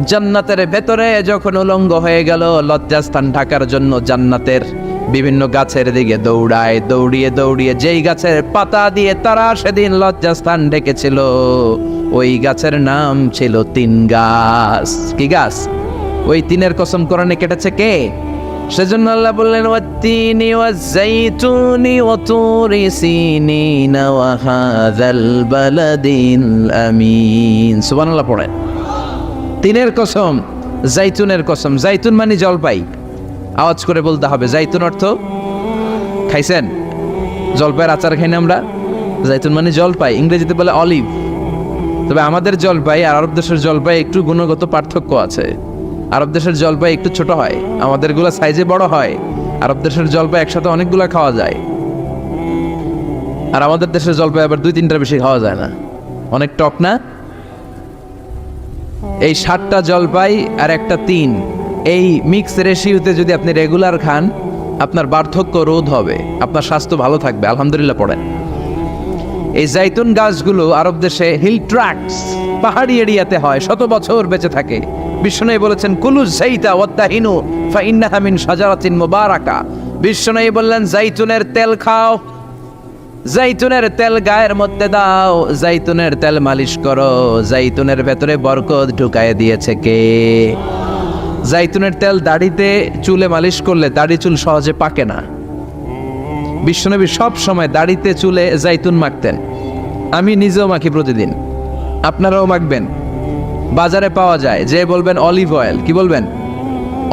জান্নাতের ভেতরে যখন উলঙ্গ হয়ে গেল, লজ্জাস্থান ঢাকার জন্য জান্নাতের বিভিন্ন গাছের দিকে দৌড়ায়। দৌড়িয়ে দৌড়িয়ে যেই গাছের পাতা দিয়ে তারা সেদিন লজ্জাস্থান ঢেকেছিল, ওই গাছের নাম ছিল তিন গাছ। কি গাছ? ওই তিনের কসম কোরআনে কেটেছে কে? সেজন্য আল্লাহ বললেন, ওয়াত্তিনি ওয়াজ্জাইতুনি ওয়া তুরি সিনিনা ওয়া হাযাল বালাদিল আমিন। সুবহানাল্লাহ পড়েন। তিনের কসম, জাইতুনের কসম। জাইতুন মানে জলপাই। আওয়াজ করে বলতে হবে। জাইতুন অর্থ খাইছেন? জলপাইয়ের আচার খাই না আমরা? জাইতুন মানে জলপাই, ইংরেজিতে বলে অলিভ। তবে আমাদের জলপাই আর আরব দেশের জলপাই একটু গুণগত পার্থক্য আছে। আরব দেশের জলপাই একটু ছোট হয়, আমাদেরগুলো সাইজে বড় হয়। আরব দেশের জলপাই একসাথে অনেকগুলা খাওয়া যায়, আর আমাদের দেশের জলপাই আবার 2-3টার বেশি খাওয়া যায় না, অনেক টক না। এই 7টা জলপাই আর একটা 3, এই মিক্স রেশিওতে যদি আপনি রেগুলার খান, আপনার বার্ধক্য রোধ হবে, আপনার স্বাস্থ্য ভালো থাকবে। আলহামদুলিল্লাহ পড়েন। এই জাইতুন গাছগুলো আরব দেশে হিল ট্র্যাক্টস, পাহাড়ি এরিয়াতে হয়, 100 বছর বেঁচে থাকে। বিশ্বনবী বলেছেন কুলু যাইতা ওয়াত্তাহিনু ফাইন্নাহা মিন শাজারাতিন মুবারাকা। বিশ্বনবী বললেন জাইতুনের তেল খাও, জাইতুনের তেল গায়ের মধ্যে দাও, জাইতুনের তেল মালিশ করো, জাইতুনের ভেতরে বরকত ঢুকায় দিয়েছে কে? জাইতুনের তেল দাড়িতে চুলে মালিশ করলে দাড়ি চুল সহজে পাকে না। বিশ্বনবী সব সময় দাড়িতে চুলে জাইতুন মাখতেন, আমি নিজেও মাখি প্রতিদিন, আপনারাও মাখবেন। বাজারে পাওয়া যায়, যে বলবেন অলিভ অয়েল, কি বলবেন?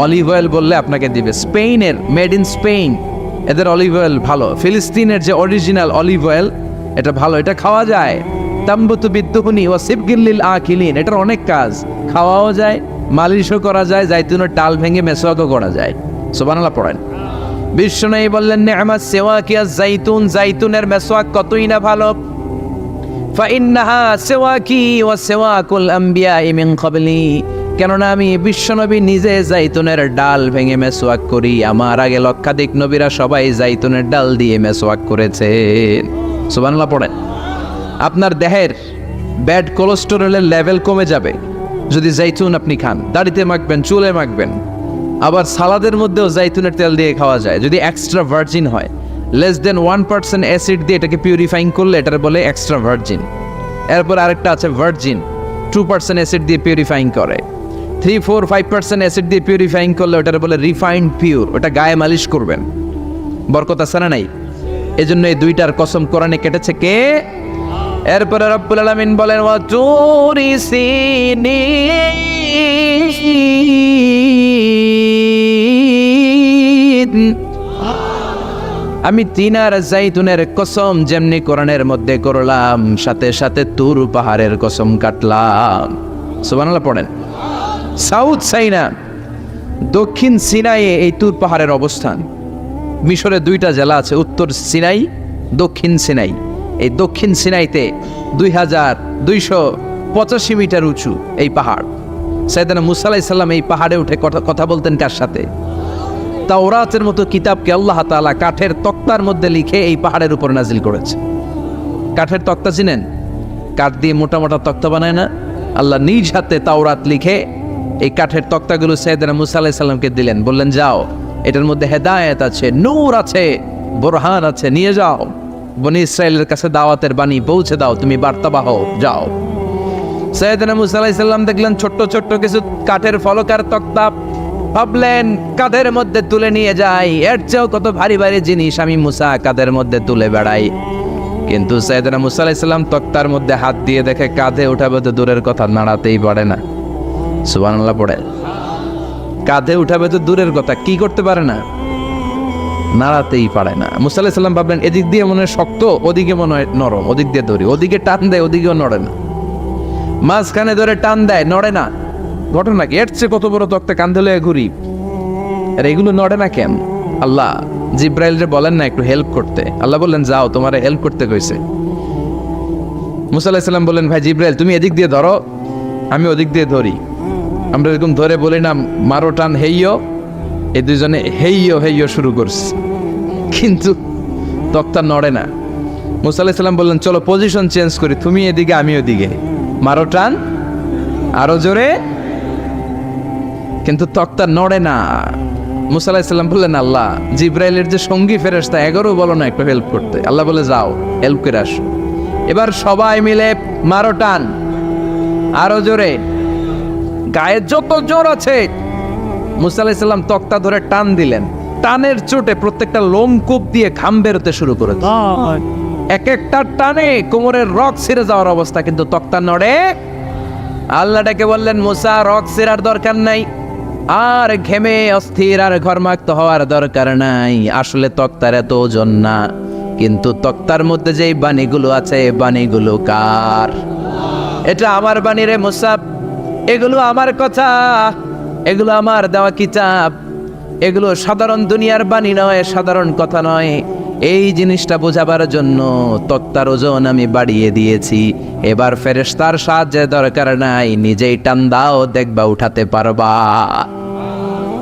অলিভ অয়েল বললে আপনাকে দিবে। স্পেনের, মেড ইন স্পেন, এদের অলিভ অয়েল ভালো। ফিলিস্তিনের যে অরিজিনাল অলিভ অয়েল, এটা ভালো, এটা খাওয়া যায়। তাম্বুতু বিদ্দুহুনি ওয়া সিবগিল্লিল আকিলিন, এটার অনেক কাজ, খাওয়াও যায়, মালিশও করা যায়, জাইতুনের ডাল ভেঙে মেসওয়াকও করা যায়। সুবহানাল্লাহ পড়েন। বিশ্বনবী বললেন নি'মাস সিওয়াকিয়া জাইতুন, জাইতুনের মেসওয়াক কতই না ভালো। ফাইন্নাহা সিওয়াকি ওয়া সিওয়াকুল আমবিয়াই মিন ক্বাবলি, কেননা আমি বিশ্বনবী নিজে জাইতুনের ডাল ভেঙে মেসওয়াক করি, আমার আগে লক্ষাধিক নবীরা সবাই জাইতুনের ডাল দিয়ে মেসওয়াক করেছেন। সুবহানাল্লাহ পড়েন। আপনার দেহের ব্যাড কোলেস্টেরলের লেভেল কমে যাবে যদি জাইতুন আপনি খান। দাড়িতে মাখবেন, চুলে মাখবেন, আবার সালাদের মধ্যেও জাইতুনের তেল দিয়ে খাওয়া যায় যদি এক্সট্রা ভার্জিন হয়। লেস দেন 1% অ্যাসিড দিয়ে এটাকে পিউরিফাইং করলে এটার বলে এক্সট্রা ভার্জিন। এরপর আরেকটা আছে ভার্জিন, 2% অ্যাসিড দিয়ে পিউরিফাইং করে। 3-4-5% অ্যাসিড দিয়ে পিউরিফাইং করলে ওটার বলে রিফাইন্ড পিওর, ওটা গায়ে মালিশ করবেন, বরকত আছে না নাই? এজন্য এই দুইটার কসম কোরআনে কেটেছে কে? এরপরে রব্বুল আলামিন বলেন ওয়া তুরি সিনিন, আমি তিনার জাইতুনের কসম যেমনি কোরআনের মধ্যে করলাম, সাথে সাথে তুর পাহাড়ের কসম কাটলাম। সুবহানাল্লাহ পড়েন। সাউথ সাইনা, দক্ষিণ সিনাইয়ে এই তুর পাহাড়ের অবস্থান। মিশরে 2টা জেলা আছে, উত্তর সিনাই, দক্ষিণ সিনাই। এই দক্ষিণ সিনাইতে 2285 মিটার উঁচু এই পাহাড়। সাইয়েদনা মুসা আলাইহিস সালাম এই পাহাড়ে উঠে কথা বলতেন কার সাথে? তাওরাতের মতো কিতাবকে আল্লাহ তাআলা কাঠের তক্তার মধ্যে লিখে এই পাহাড়ের উপর নাজিল করেছে। কাঠের তক্তা চিনেন? কাঠ দিয়ে মোটা মোটা তক্তা বানায় না? আল্লাহ নিজ হাতে তাওরাত লিখে এই কাঠের তক্তাগুলো সাইয়েদনা মুসা আলাইহিস সালামকে দিলেন, বললেন যাও, এটার মধ্যে হেদায়েত আছে, নূর আছে, বুরহান আছে, নিয়ে যাও, বনি ইসরায়েলের কাছে দাওয়াতের বাণী পৌঁছে দাও, তুমি বার্তাবাহ, যাও। সাইয়েদনা মুসা আলাইহিস সালাম দেখলেন ছোট্ট ছোট্ট কিছু কাঠের ফলকার তক্তা, ভাবলেন কাঁধের মধ্যে তুলে নিয়ে যাই, এর চেয়েও কত ভারী ভারী জিনিস আমি মুসা কাঁধের মধ্যে তুলে বেড়াই। কিন্তু সাইয়েদনা মুসা আলাইহিস সালাম তক্তার মধ্যে হাত দিয়ে দেখে কাঁধে উঠাবে তো দূরের কথা, নাড়াতেই পারে না। সুবহানাল্লাহ পড়ে। কাঁধে উঠাবে তো দূরের কথা, কি করতে পারে না? নাড়াতেই পারে না। মুসা আলাইহিস সালাম ভাবলেন এদিক দিয়ে মনে হয় শক্ত, ওদিকে মনে হয় নরম, ওদিক দিয়ে ধরি, ওদিকে টান দেয়, ওদিকেও নড়ে না, মাঝখানে ধরে টান দেয়, নড়ে না। ঘটনা কি? এর চেয়ে কত বড় তক্তা কান্ধে লয়ে ঘুরি, আর এগুলো নড়ে না কেন? আল্লাহ জিব্রাইলরে বলেন না একটু হেল্প করতে? আল্লাহ বললেন যাও, তোমারে হেল্প করতে কইছে। মুসা আলাইহিস সালাম বললেন ভাই জিব্রাইল তুমি এদিক দিয়ে ধরো, আমি ওদিক দিয়ে ধরি। আমরা এরকম ধরে বলি না মারো টান হেইয়ো, এই দুইজনে হেইয়ো হেইয়ো শুরু করছে, কিন্তু তক্তা নড়ে না। মুসা আলাইহিস সালাম বললেন চলো পজিশন চেঞ্জ করি, তুমি এদিকে আমি ওদিকে, মারো টান আরো জোরে, কিন্তু তক্তা নড়ে না। মুসা আলাইহিস সালাম বললেন আল্লাহ জিব্রাইলের যে সঙ্গী ফেরেশতা 11 বলো না একটু হেল্প করতে। আল্লাহ বলে যাও হেল্প করে আসো। এবার সবাই মিলে মারো টান আরো জোরে, গায়ে যত জোর আছে। মুসা আলাইহিস সালাম তক্তা ধরে টান দিলেন, টানের চোটে প্রত্যেকটা লোমকূপ দিয়ে ঘাম বেরোতে শুরু করেছে। এক একটা টানে কোমরের রক ছিঁড়ে যাওয়ার অবস্থা, কিন্তু তক্তা নড়ে। আল্লাহ ডেকে বললেন মুসা রক ছিঁড়ার দরকার নাই, আর ঘেমে অস্থির আর ঘর্মাক্ত হওয়ার দরকার নাই। আসলে তক্তার এত ওজন না, কিন্তু তক্তার মধ্যে যেই বাণীগুলো আছে বাণীগুলো কার? এটা আমার বাণী রে মুসাব, এগুলো আমার কথা, এগুলো আমার দেওয়া কিতাব, এগুলো সাধারণ দুনিয়ার বাণী নয়, সাধারণ কথা নয়। এই জিনিসটা বোঝাবার জন্য তক্তার ওজন আমি বাড়িয়ে দিয়েছি। এবার ফেরেশতার সাহায্যের দরকার নাই, নিজেই টান দাও, দেখবা উঠাতে পারবা।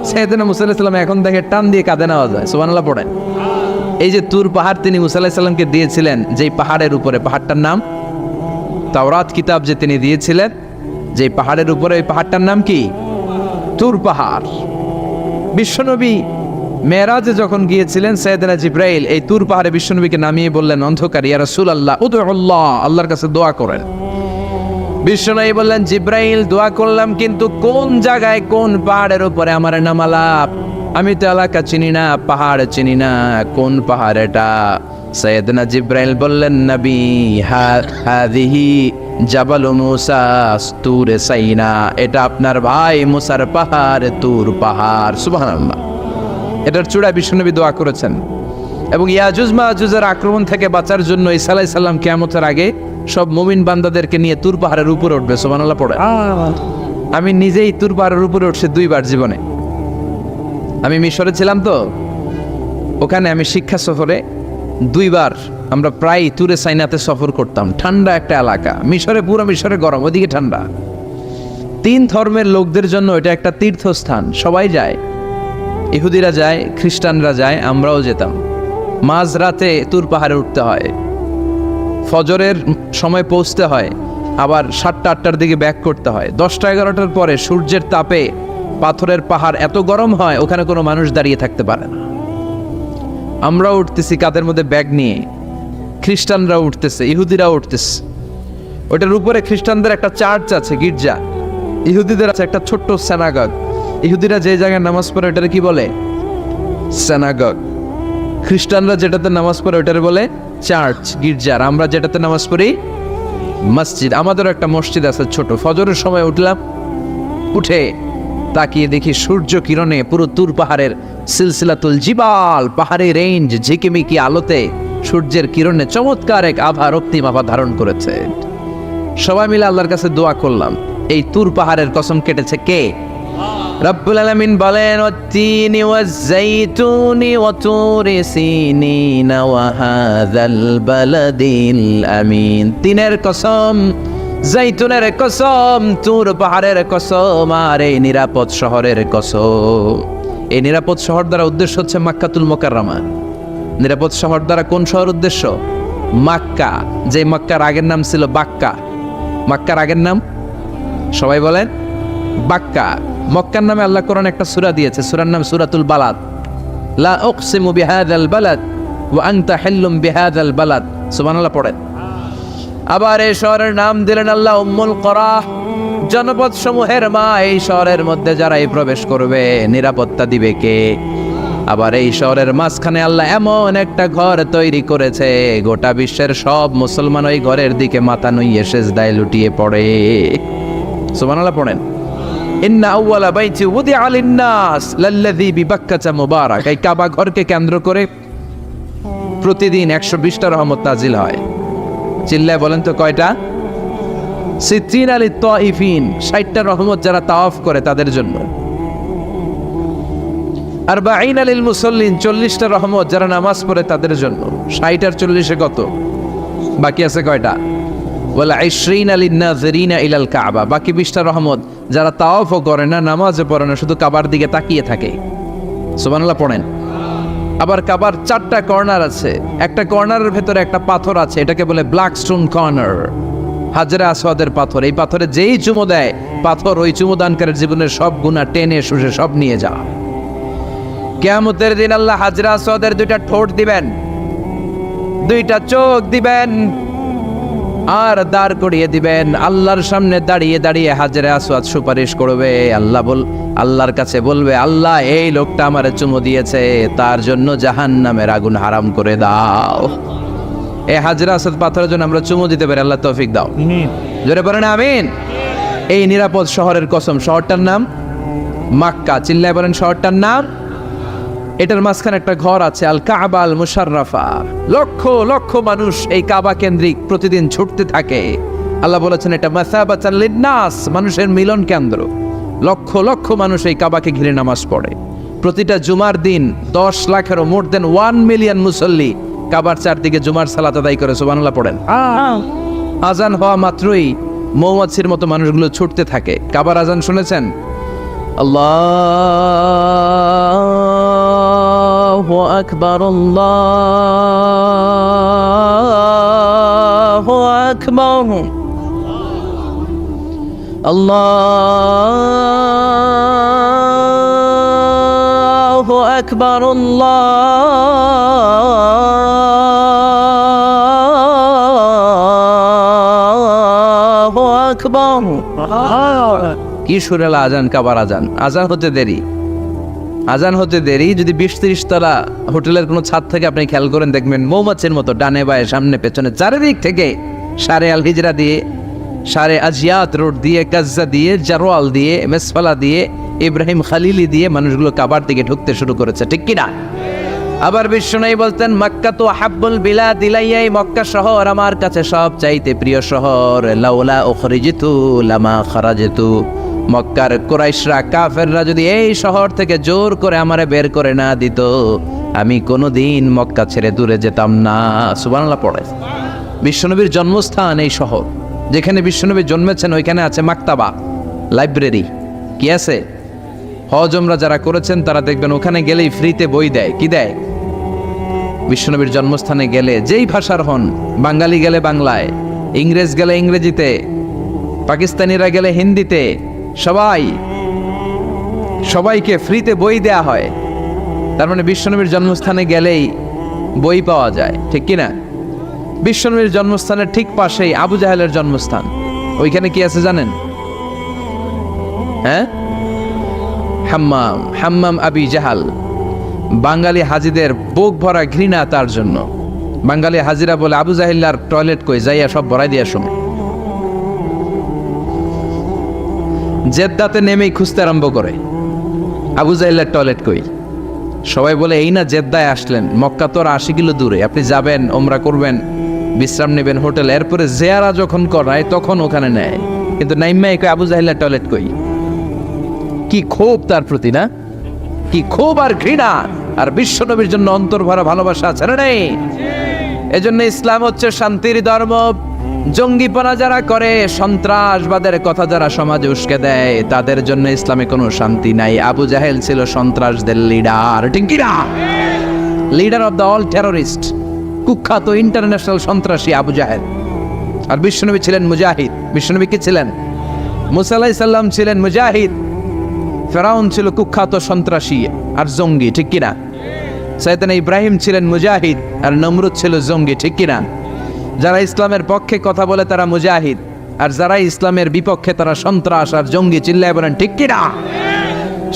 সাইয়েদনা মুসা আলাইহিস সালাম এখন দেখে টান দিয়ে কাঁধে নেওয়া যায়। সুবহানাল্লাহ পড়েন। এই যে তুর পাহাড় তিনি মুসা আলাইহিস সালামকে দিয়েছিলেন, যেই পাহাড়ের উপরে, পাহাড়টার নাম তাওরাত কিতাব যে তিনি দিয়েছিলেন, যেই পাহাড়ের উপরে, ওই পাহাড়টার নাম কি? তুর পাহাড়। বিশ্বনবী মেরাজে যখন গিয়েছিলেন, সাইয়েদনা জিবরাইল এই তুর পাহাড়ে বিশ্বনবীকে নামিয়ে বললেন, অন্ধকার, ইয়া রাসূলুল্লাহ উদউল্লাহ, আল্লাহর কাছে দোয়া করেন। বিশ্বনবী বললেন, জিবরাইল দোয়া করলাম, কিন্তু কোন জায়গায় কোন পাহাড়ের উপরে আমার নামালাপ? আমি তো এলাকা চিনি না, পাহাড় চিনি না, কোন পাহাড় এটা? সাইয়েদনা জিবরাইল বললেন, নবী হাদিহি জাবাল মুসা তুরে সাইনা, এটা আপনার ভাই মুসার পাহাড়, তুর পাহাড়। সুবহানাল্লাহ। এটার চূড়ায় বিশ্বনবী দোয়া করেছেন। এবং ইয়াজুজ মাজুজের আক্রমণ থেকে বাঁচার জন্য ঈসা আলাইহিস সালাম কিয়ামতের আগে সব মুমিন বান্দাদেরকে নিয়ে তুর পাহাড়ের উপরে উঠবে। সুবহানাল্লাহ পড়ে। আমি নিজেই তুর পাহাড়ের উপরে উঠছি 2 বার জীবনে। আমি মিশরে ছিলাম, তো ওখানে আমি শিক্ষা সফরে 2 বার আমরা প্রায় তুরে সাইনাতে সফর করতাম। ঠান্ডা একটা এলাকা, মিশরে, পুরো মিশরে গরম, ওদিকে ঠান্ডা। 3 ধর্মের লোকদের জন্য এটা একটা তীর্থস্থান, সবাই যায়। ইহুদিরা যায়, খ্রিস্টানরা যায়, আমরাও যেতাম। মাঝরাতে তুর পাহাড়ে উঠতে হয়, ফজরের সময় পৌঁছতে হয়, আবার 7টা-8টার দিকে ব্যাক করতে হয়। 10টা-11টার পরে সূর্যের তাপে পাথরের পাহাড় এত গরম হয়, ওখানে কোনো মানুষ দাঁড়িয়ে থাকতে পারে না। আমরাও উঠতেছি কাঁধের মধ্যে ব্যাগ নিয়ে, খ্রিস্টানরাও উঠতেছে, ইহুদিরাও উঠতেছে। ওটার উপরে খ্রিস্টানদের একটা চার্চ আছে, গির্জা। ইহুদিদের আছে একটা ছোট্ট সিনাগগ। ইহুদিরা যে জায়গায় নামাজ পড়ে ওটারে কি বলে? সিনাগগ। খ্রিস্টানরা যেটাতে নামাজ পড়ে ওটারে বলে চার্চ, গির্জার। আমরা যেটাতে নামাজ পড়ি মসজিদ। আমাদেরও একটা মসজিদ আছে ছোট। ফজরের সময় উঠলাম, উঠে তাকিয়ে দেখি সূর্য কিরণে পুরো তুর পাহাড়ের সিলসিলাতুল জিবাল, পাহাড়ি রেঞ্জ ঝিকিমিকি আলোতে সূর্যের কিরণে চমৎকার এক আভা, রক্তিম আভা ধারণ করেছে। সবাই মিলে আল্লাহর কাছে দোয়া করলাম। এই তুর পাহাড়ের কসম কেটেছে কে? রব্বুল আলামিন বলেন, ওয়াত-তিনি ওয়াজ-যাইতুনি ওয়া তুরি সিনিনা ওয়া হাযাল বালাদিল আমিন। তিনের কসম, জাইতুনের কসম, তুর পাহাড়ের কসম, আর এই নিরাপদ শহরের কসম। এই নিরাপদ শহর দ্বারা উদ্দেশ্য হচ্ছে মক্কাতুল মুকাররমা। নিরাপদ শহর দ্বারা কোন শহর উদ্দেশ্য? মক্কা। যে মক্কার আগের নাম ছিল বাক্কা। মক্কার আগের নাম সবাই বলেন বাক্কা। মক্কার নামে আল্লাহ কোরআনে একটা সূরা দিয়েছে, সূরার নাম সূরাতুল বালাদ। লা উকসিমু বিহাযাল বালাদ ওয়া আনতা হিল্লুম বিহাযাল বালাদ। সুবহানাল্লাহ পড়েন। আবার এই শহরের নাম দিলেন আল্লাহ উম্মুল কুরা, জনপদ সমূহের মা। এই শহরের মধ্যে যারাই প্রবেশ করবে নিরাপত্তা দিবে কে? আবার এই শহরের মাঝখানে আল্লাহ এমন একটা ঘর তৈরি করেছে, গোটা বিশ্বের সব মুসলমান ওই ঘরের দিকে মাথা নুইয়ে সিজদায় লুটিয়ে পড়ে। সুবহানাল্লাহ পড়েন। ইন্না আউওয়ালা বাইতি উদিআ লিন-নাস লাল্লাযী বিবাক্কাতা মুবারাক। এই কাবা ঘরকে কেন্দ্র করে প্রতিদিন 120টা রহমত নাজিল হয়। চিল্লায় বলেন তো কয়টা? 60 লিত-তাইফিন, 60টা রহমত যারা তাওয়াফ করে তাদের জন্য। 40 লিল মুসাল্লিন, 40টা রহমত যারা নামাজ পড়ে তাদের জন্য। 60 আর 40-এ কত? বাকি আছে কয়টা? ওয়ালা 20 লিন-নাযিরিনা ইলাল কাবা, বাকি 20টা রহমত যারা তাওয়াফও করে না, নামাজও পড়ে না, শুধু কাবার দিকে তাকিয়ে থাকে। সুবহানাল্লাহ পড়েন। আবার কাবার 4টা কর্নার আছে, একটা কর্নারের ভেতরে একটা পাথর আছে, এটাকে বলে ব্ল্যাক স্টোন কর্নার, হাজরে আসওয়াদের পাথর। এই পাথরে যেই চুমো দেয়, পাথর ওই চুমোদানকারীর জীবনের সব গুনাহ টেনে শুষে সব নিয়ে যা। কিয়ামতের দিন আল্লাহ হাজরে আসওয়াদের 2টা ঠোঁট দিবেন, 2টা চোখ দিবেন, আর দাঁড় করিয়ে দিবেন। আল্লাহর সামনে দাঁড়িয়ে দাঁড়িয়ে হাজরে আসওয়াদ সুপারিশ করবে। আল্লাহর কাছে বলবে, আল্লাহ এই লোকটা আমারে চুমো দিয়েছে, তার জন্য জাহান্নামের আগুন হারাম করে দাও। এই হাজরে আসওয়াদ পাথরের জন্য আমরা চুমো দিতে পারি, আল্লাহ তৌফিক দাও। জোরে বলেন আমিন। এই নিরাপদ শহরের কসম। শহরটার নাম মক্কা। চিল্লায় বলেন শহরটার নাম। এটার মাঝখানে একটা ঘর আছে, আল কাবা আল মুশাররাফা। লক্ষ লক্ষ মানুষ এই কাবা কেন্দ্রিক প্রতিদিন ছুটতে থাকে আল্লাহ বলেছেন এটা মাসাবাতাল লিন্নাস, মানুষের মিলন কেন্দ্র। লক্ষ লক্ষ মানুষ এই কাবাকে ঘিরে নামাজ পড়ে। প্রতিটা জুমার দিন 10 লাখেরও মোর দেন 1 মিলিয়ন মুসল্লি কাবার চারদিকে জুমার সালাত আদায় করে সুবহানাল্লাহ পড়েন। আজান হওয়া মাত্রই মৌমাছির মতো মানুষগুলো ছুটতে থাকে। কাবার আজান শুনেছেন? আল্লাহু আকবার, আল্লাহু আকবার, আল্লাহু আকবার, আল্লাহু আকবার। কি সুরেলা আজান, কাবার আজান। আজান হতে দেরি, আজান হতে দেরি। যদি 20-30 তলা হোটেলের কোনো ছাদ থেকে আপনি খেয়াল করেন, দেখবেন মৌমাছির মতো ডানে বায়ে সামনে পেছনে চারিদিক থেকে সারে আল হিজরা দিয়ে, সারে আজিয়াত রোড দিয়ে, কাজ্জা দিয়ে, জারোয়াল দিয়ে, মেসফালা দিয়ে, ইব্রাহিম খালিলি দিয়ে মানুষগুলো কাবার দিকে ঢুকতে শুরু করেছে, ঠিক কিনা? আবার বিশ্বনবী বলতেন, মক্কা তো হাব্বুল বিলাদ ইলাইয়া, মক্কা শহর আমার কাছে সব চাইতে প্রিয় শহর। লাউলা উখরিজিতু লামা খারাজিতু, মক্কার কুরাইশরা কাফেররা যদি এই শহর থেকে জোর করে আমারে বের করে না দিত, আমি কোনোদিন মক্কা ছেড়ে দূরে যেতাম না। সুবহানাল্লাহ পড়ে। বিশ্বনবীর জন্মস্থান এই শহর, যেখানে বিশ্বনবী জন্মেছেন ওইখানে আছে মাকতাবা, লাইব্রেরি। কি আছে? হজ উমরা যারা করেছেন তারা দেখবেন ওখানে গেলেই ফ্রিতে বই দেয়। কি দেয়? বিশ্বনবীর জন্মস্থানে গেলে যেই ভাষার হন, বাঙালি গেলে বাংলায়, ইংরেজ গেলে ইংরেজিতে, পাকিস্তানিরা গেলে হিন্দিতে, সবাইকে ফ্রিতে বই দেয়া হয়। তার মানে বিশ্বনবীর জন্মস্থানে গেলেই বই পাওয়া যায়, ঠিক কিনা? বিশ্বনবীর জন্মস্থানের ঠিক পাশেই আবু জাহেলের জন্মস্থান। ওইখানে কি আছে জানেন? হ্যাঁ, হাম্মাম, হাম্মাম আবি জাহাল। বাঙালি হাজিদের বুক ভরা ঘৃণা তার জন্য। বাঙালি হাজিরা বলে, আবু জাহেলার টয়লেট কই, যাইয়া সব ভরাই দিয়া শুনে। জেদ্দাতে নেমেই খুঁজতে আরম্ভ করে, আবু জাহেলের টয়লেট কই। সবাই বলে, এই না জেদ্দায় আসলেন, মক্কা তো আর 80 কিলো দূরে, আপনি যাবেন, ওমরা করবেন, বিশ্রাম নেবেন হোটেল, এরপরে জিয়ারা যখন করায় তখন ওখানে নেয়। কিন্তু নাইম্মাই কই, আবু জাহেলের টয়লেট কই। কি ক্ষোভ তার প্রতি, না? কি ক্ষোভ আর ঘৃণা! আর বিশ্বনবীর জন্য অন্তর ভরা ভালোবাসা আছে না নেই? এজন্য ইসলাম হচ্ছে শান্তির ধর্ম। জঙ্গিপনা যারা করে, সন্ত্রাসবাদের কথা যারা সমাজে উস্কে দেয়, তাদের জন্য ইসলামে কোনো শান্তি নাই। আবু জাহেল ছিল সন্ত্রাসদের লিডার, ঠিক কি না? Leader of the all terrorist, কুখ্যাত ইন্টারন্যাশনাল সন্ত্রাসী আবু জাহেল। আর বিশ্বনবী ছিলেন মুজাহিদ। বিশ্বনবী কি ছিলেন? মুসা আলাইহিস সালাম ছিলেন মুজাহিদ। ফেরাউন ছিল কুখ্যাত সন্ত্রাসী আর জঙ্গি, ঠিক কিনা? সাইয়েদনা ইব্রাহিম ছিলেন মুজাহিদ আর নমরুদ ছিল জঙ্গি, ঠিক কিনা? যারা ইসলামের পক্ষে কথা বলে তারা মুজাহিদ, আর যারা ইসলামের বিপক্ষে তারা সন্ত্রাস আর জঙ্গি। চিল্লায় বলেন ঠিক কিনা?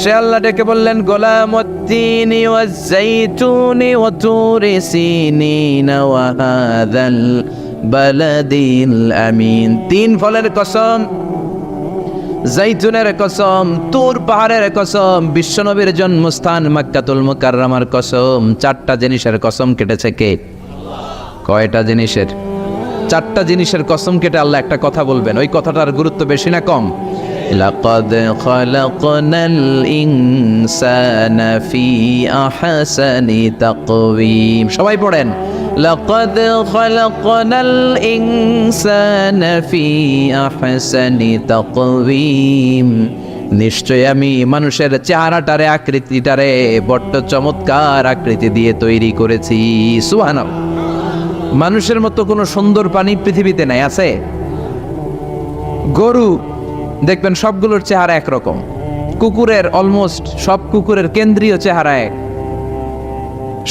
সে আল্লাহ ডেকে বললেন, গোলামুত্তিনি ওয়াজ-জাইতুনি ওয়া তুরি সিনিন ওয়া হাযাল বালাদিল আমিন। 3 ফলের কসম, জাইতুনের কসম, তুর পাহাড়ের কসম, বিশ্বনবীর জন্মস্থান মক্কাতুল মুকাররমার কসম। 4টা জিনিসের কসম কেটেছে কে? কয়টা জিনিসের? 4টা জিনিসের কসম কেটে আল্লাহ একটা কথা বলবেন। ওই কথাটার গুরুত্ব বেশি না কম? লাকাদ খালাকনাল ইনসানা ফি আহসানি তাকওয়িম। সবাই পড়েন, লাকাদ খালাকনাল ইনসানা ফি আহসানি তাকওয়িম। নিশ্চয় আমি মানুষের চেহারাটারে, আকৃতিটারে বড্ড চমৎকার আকৃতি দিয়ে তৈরি করেছি। সুবহানাল্লাহ। মানুষের মতো কোনো সুন্দর প্রাণী পৃথিবীতে নাই। আছে? গরু দেখবেন সবগুলোর চেহারা একরকম। কুকুরের অলমোস্ট সব কুকুরের কেন্দ্রীয় চেহারা এক,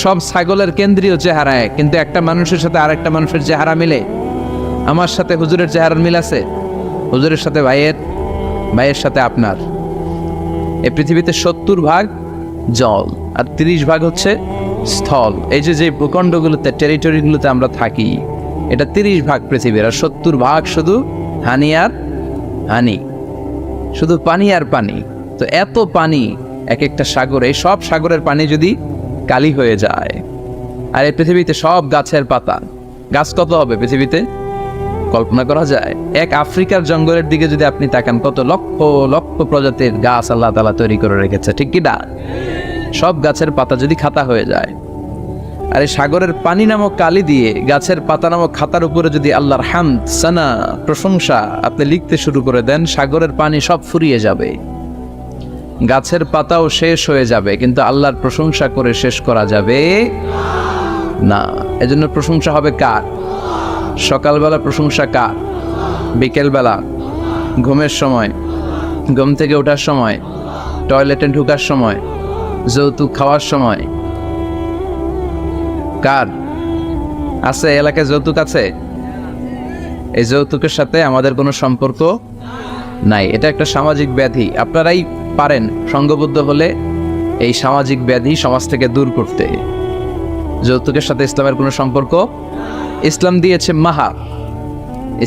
সব ছাগলের কেন্দ্রীয় চেহারা এক। কিন্তু একটা মানুষের সাথে আরেকটা মানুষের চেহারা মিলে? আমার সাথে হুজুরের চেহারার মিল আছে, হুজুরের সাথে ভাইয়ের, ভাইয়ের সাথে আপনার। এই পৃথিবীতে 70 ভাগ জল আর 30 ভাগ হচ্ছে স্থল। এই যে ভূখণ্ডগুলোতে, টেরিটরিগুলোতে আমরা থাকি, এটা 30 ভাগ পৃথিবীর, আর 70 ভাগ শুধু হানি আর হানি, শুধু পানি আর পানি। তো এত পানি এক একটা সাগরে, এই সব সাগরের পানি যদি কালি হয়ে যায়, আর এই পৃথিবীতে সব গাছের পাতা, গাছ কত হবে পৃথিবীতে? কল্পনা করা যায়? এক আফ্রিকার জঙ্গলের দিকে যদি আপনি তাকান, কত লক্ষ লক্ষ প্রজাতির গাছ আল্লাহ তাআলা তৈরি করে রেখেছে, ঠিক কি না? সব গাছের পাতা যদি খাতা হয়ে যায়, আর এই সাগরের পানি নামক কালি দিয়ে গাছের পাতা নামক খাতার উপরে যদি আল্লাহর হামদ, সানা, প্রশংসা আপনি লিখতে শুরু করে দেন, সাগরের পানি সব ফুরিয়ে যাবে, গাছের পাতাও শেষ হয়ে যাবে, কিন্তু আল্লাহর প্রশংসা করে শেষ করা যাবে না। এজন্য প্রশংসা হবে কার? সকালবেলা প্রশংসা কার? বিকেলবেলা, ঘুমের সময়, ঘুম থেকে ওঠার সময়, টয়লেটে ঢোকার সময়, যৌতুক খাওয়ার সময়। কার আছে? এলাকায় যৌতুক আছে? এই যৌতুকের সাথে আমাদের কোনো সম্পর্ক নাই। এটা একটা সামাজিক ব্যাধি। আপনারাই পারেন সংঘবদ্ধ হলে এই সামাজিক ব্যাধি সমাজ থেকে দূর করতে। যৌতুকের সাথে ইসলামের কোনো সম্পর্ক। ইসলাম দিয়েছে মাহার,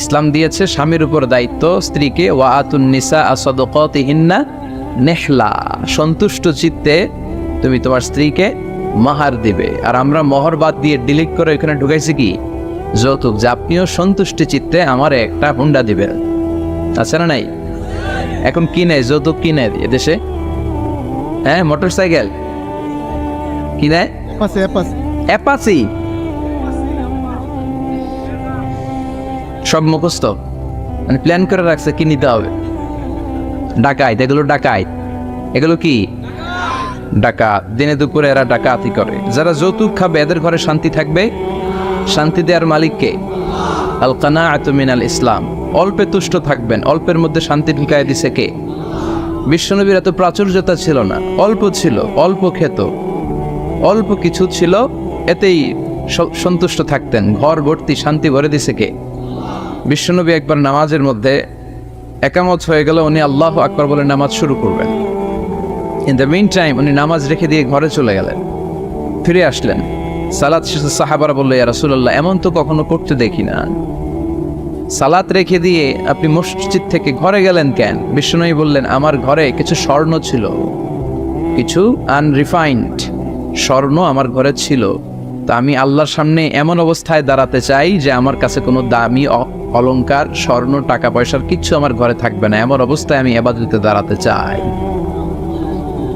ইসলাম দিয়েছে স্বামীর উপর দায়িত্ব স্ত্রীকে, ওয়া আতুন নিসা সাদাকাতিহিন্না নেহলা, সন্তুষ্ট চিত্তে তুমি তোমার স্ত্রীকে মাহার দিবে। আর আমরা মহর বাদ দিয়ে ডিলিট করে এখানে ঢুকাইছি কি? যৌতুক, যে আপনিও সন্তুষ্টি চিত্তে আমার একটা হুন্ডা দিবেন। আছে না নাই? এখন কি নেয়? যৌতুক কি নেয় এদেশে? হ্যাঁ, মোটর সাইকেল কি নেয়? অ্যাপাচি। সব মুখস্থ, মানে প্ল্যান করে রাখছে কি নিতে হবে। ডাকাইত, এগুলো ডাকাইত, এগুলো কি ডাকাত। দিনে দুপুরে এরা ডাকাতি করে। যারা যৌতুক খাবে এদের ঘরে শান্তি থাকবে? শান্তি দেওয়ার মালিককে আল কানাআতু মিনাল ইসলাম। অল্পে তুষ্ট থাকবেন, অল্পের মধ্যে শান্তি ঢুকায় দিছে কে? বিশ্বনবীর এত প্রাচুর্যতা ছিল না, অল্প ছিল, অল্প খেত, অল্প কিছু ছিল, এতেই সন্তুষ্ট থাকতেন। ঘর ভর্তি শান্তি ভরে দিছে কে? বিশ্বনবী একবার নামাজের মধ্যে একামত হয়ে গেল, উনি আল্লাহু আকবার বলে নামাজ শুরু করবেন। ইন দ্য মিন টাইম উনি নামাজ রেখে দিয়ে ঘরে চলে গেলেন, ফিরে আসলেন। সালাত শেষে সাহাবারা বলল, ইয়া রাসূলুল্লাহ, এমন তো কখনো করতে দেখি না, সালাত রেখে দিয়ে আপনি মসজিদ থেকে ঘরে গেলেন কেন? বিশ্বনবী বললেন, আমার ঘরে কিছু স্বর্ণ ছিল, কিছু আনরিফাইন্ড স্বর্ণ আমার ঘরে ছিল, তা আমি আল্লাহর সামনে এমন অবস্থায় দাঁড়াতে চাই যে আমার কাছে কোনো দামি অলংকার, স্বর্ণ, টাকা পয়সার কিচ্ছু আমার ঘরে থাকবে না, এমন অবস্থায় আমি ইবাদতে দাঁড়াতে চাই।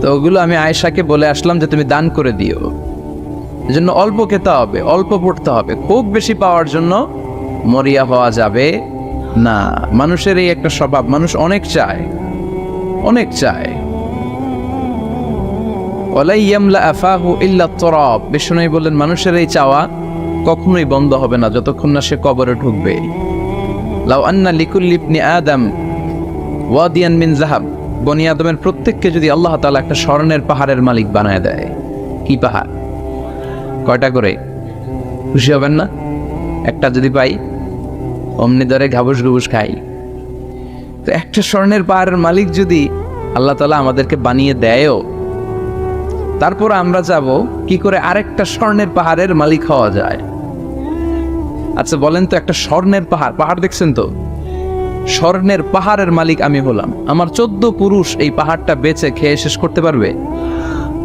তো ওগুলো আমি আয়েশাকে বলে আসলাম যে তুমি দান করে দিও। এজন্য অল্প খেতে হবে, অল্প পড়তে হবে। খুব বেশি পাওয়ার জন্য মরিয়া হওয়া যাবে না। মানুষের এই একটা স্বভাব, মানুষ অনেক চায়, অনেক চায়। ওয়ালা ইয়ামলা আফাহু ইল্লা তুরাব। বিষ্ণু বললেন, মানুষের এই চাওয়া কখনোই বন্ধ হবে না যতক্ষণ না সে কবরে ঢুকবে। লাউ আন্না লিকুল্লি ইবনি আদম ওয়াদিয়ান মিন যাহাব। বনি আদমের প্রত্যেককে যদি আল্লাহ তাআলা একটা স্বর্ণের পাহাড়ের মালিক বানায় দেয়, কি পাহাড়? কয়টা করে? খুশি হবেন না? একটা যদি পাই অমনি ধরে ঘাবুস ঘুবুস খাই। তো একটা স্বর্ণের পাহাড়ের মালিক যদি আল্লাহ তাআলা আমাদেরকে বানিয়ে দেয়ও, তারপর আমরা যাব কি করে আরেকটা স্বর্ণের পাহাড়ের মালিক হওয়া যায়? আচ্ছা বলেন তো, একটা স্বর্ণের পাহাড়, পাহাড় দেখছেন তো, স্বর্ণের পাহাড়ের মালিক আমি হলাম, আমার 14 পুরুষ এই পাহাড়টা বেচে খেয়ে শেষ করতে পারবে?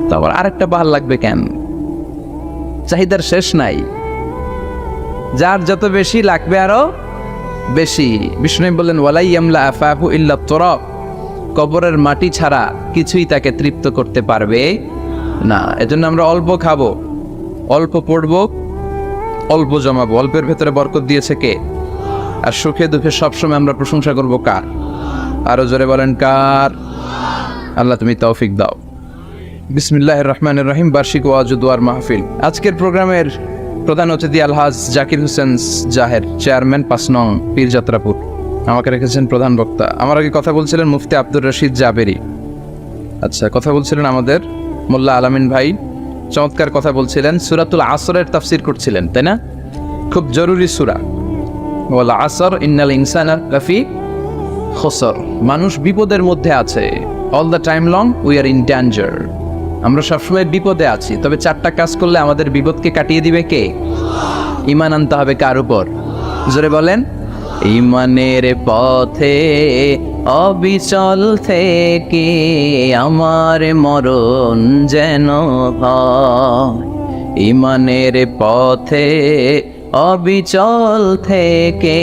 তারপর আরেকটা পাহাড় লাগবে কেন? চাহিদার শেষ নাই, যার যত বেশি লাগবে আরো বেশি। বিষ্ণু বললেন, ওয়ালা ইয়ামলা আফাহু ইল্লা তুরাব। কবরের মাটি ছাড়া কিছুই তাকে তৃপ্ত করতে পারবে না। এজন্য আমরা অল্প খাবো, অল্প পড়বো, অল্প জমাবো। অল্পের ভেতরে বরকত দিয়েছে কে? আর সুখে দুঃখে সবসময় আমরা প্রশংসা করব কার? আরো জোরে বলেন কার? আল্লাহ তুমি তৌফিক দাও। বিসমিল্লাহির রহমানির রহিম। বার্ষিক ওয়াজ ও দোয়ার মাহফিল। আজকের প্রোগ্রামের প্রধান অতিথি আলহাজ জাকির হোসেন জাহের, চেয়ারম্যান 5 নং পীরযাত্রাপুর, আমাকে রেখেছেন প্রধান বক্তা। আমার আগে কথা বলছিলেন মুফতি আব্দুর রশিদ জাবেরি। আচ্ছা, কথা বলছিলেন আমাদের মোল্লা আলামিন ভাই, চমৎকার কথা বলছিলেন। সূরাতুল আসরের তাফসীর করছিলেন, তাই না? খুব জরুরি সূরা। ওয়াল আসর ইন্নাল ইনসানা লাফি খুসর। মানুষ বিপদের মধ্যে আছে। All the time long we are in danger. আমরা সবসময় বিপদে আছি। তবে 4টা কাজ করলে আমাদের বিপদকে কাটিয়ে দিবে কে? ঈমান আনতে হবে কার উপর? জোরে বলেন। ঈমানের পথে অবিচল থেকে আমার মরণ যেন হয়। ঈমানের পথে অবিচল থেকে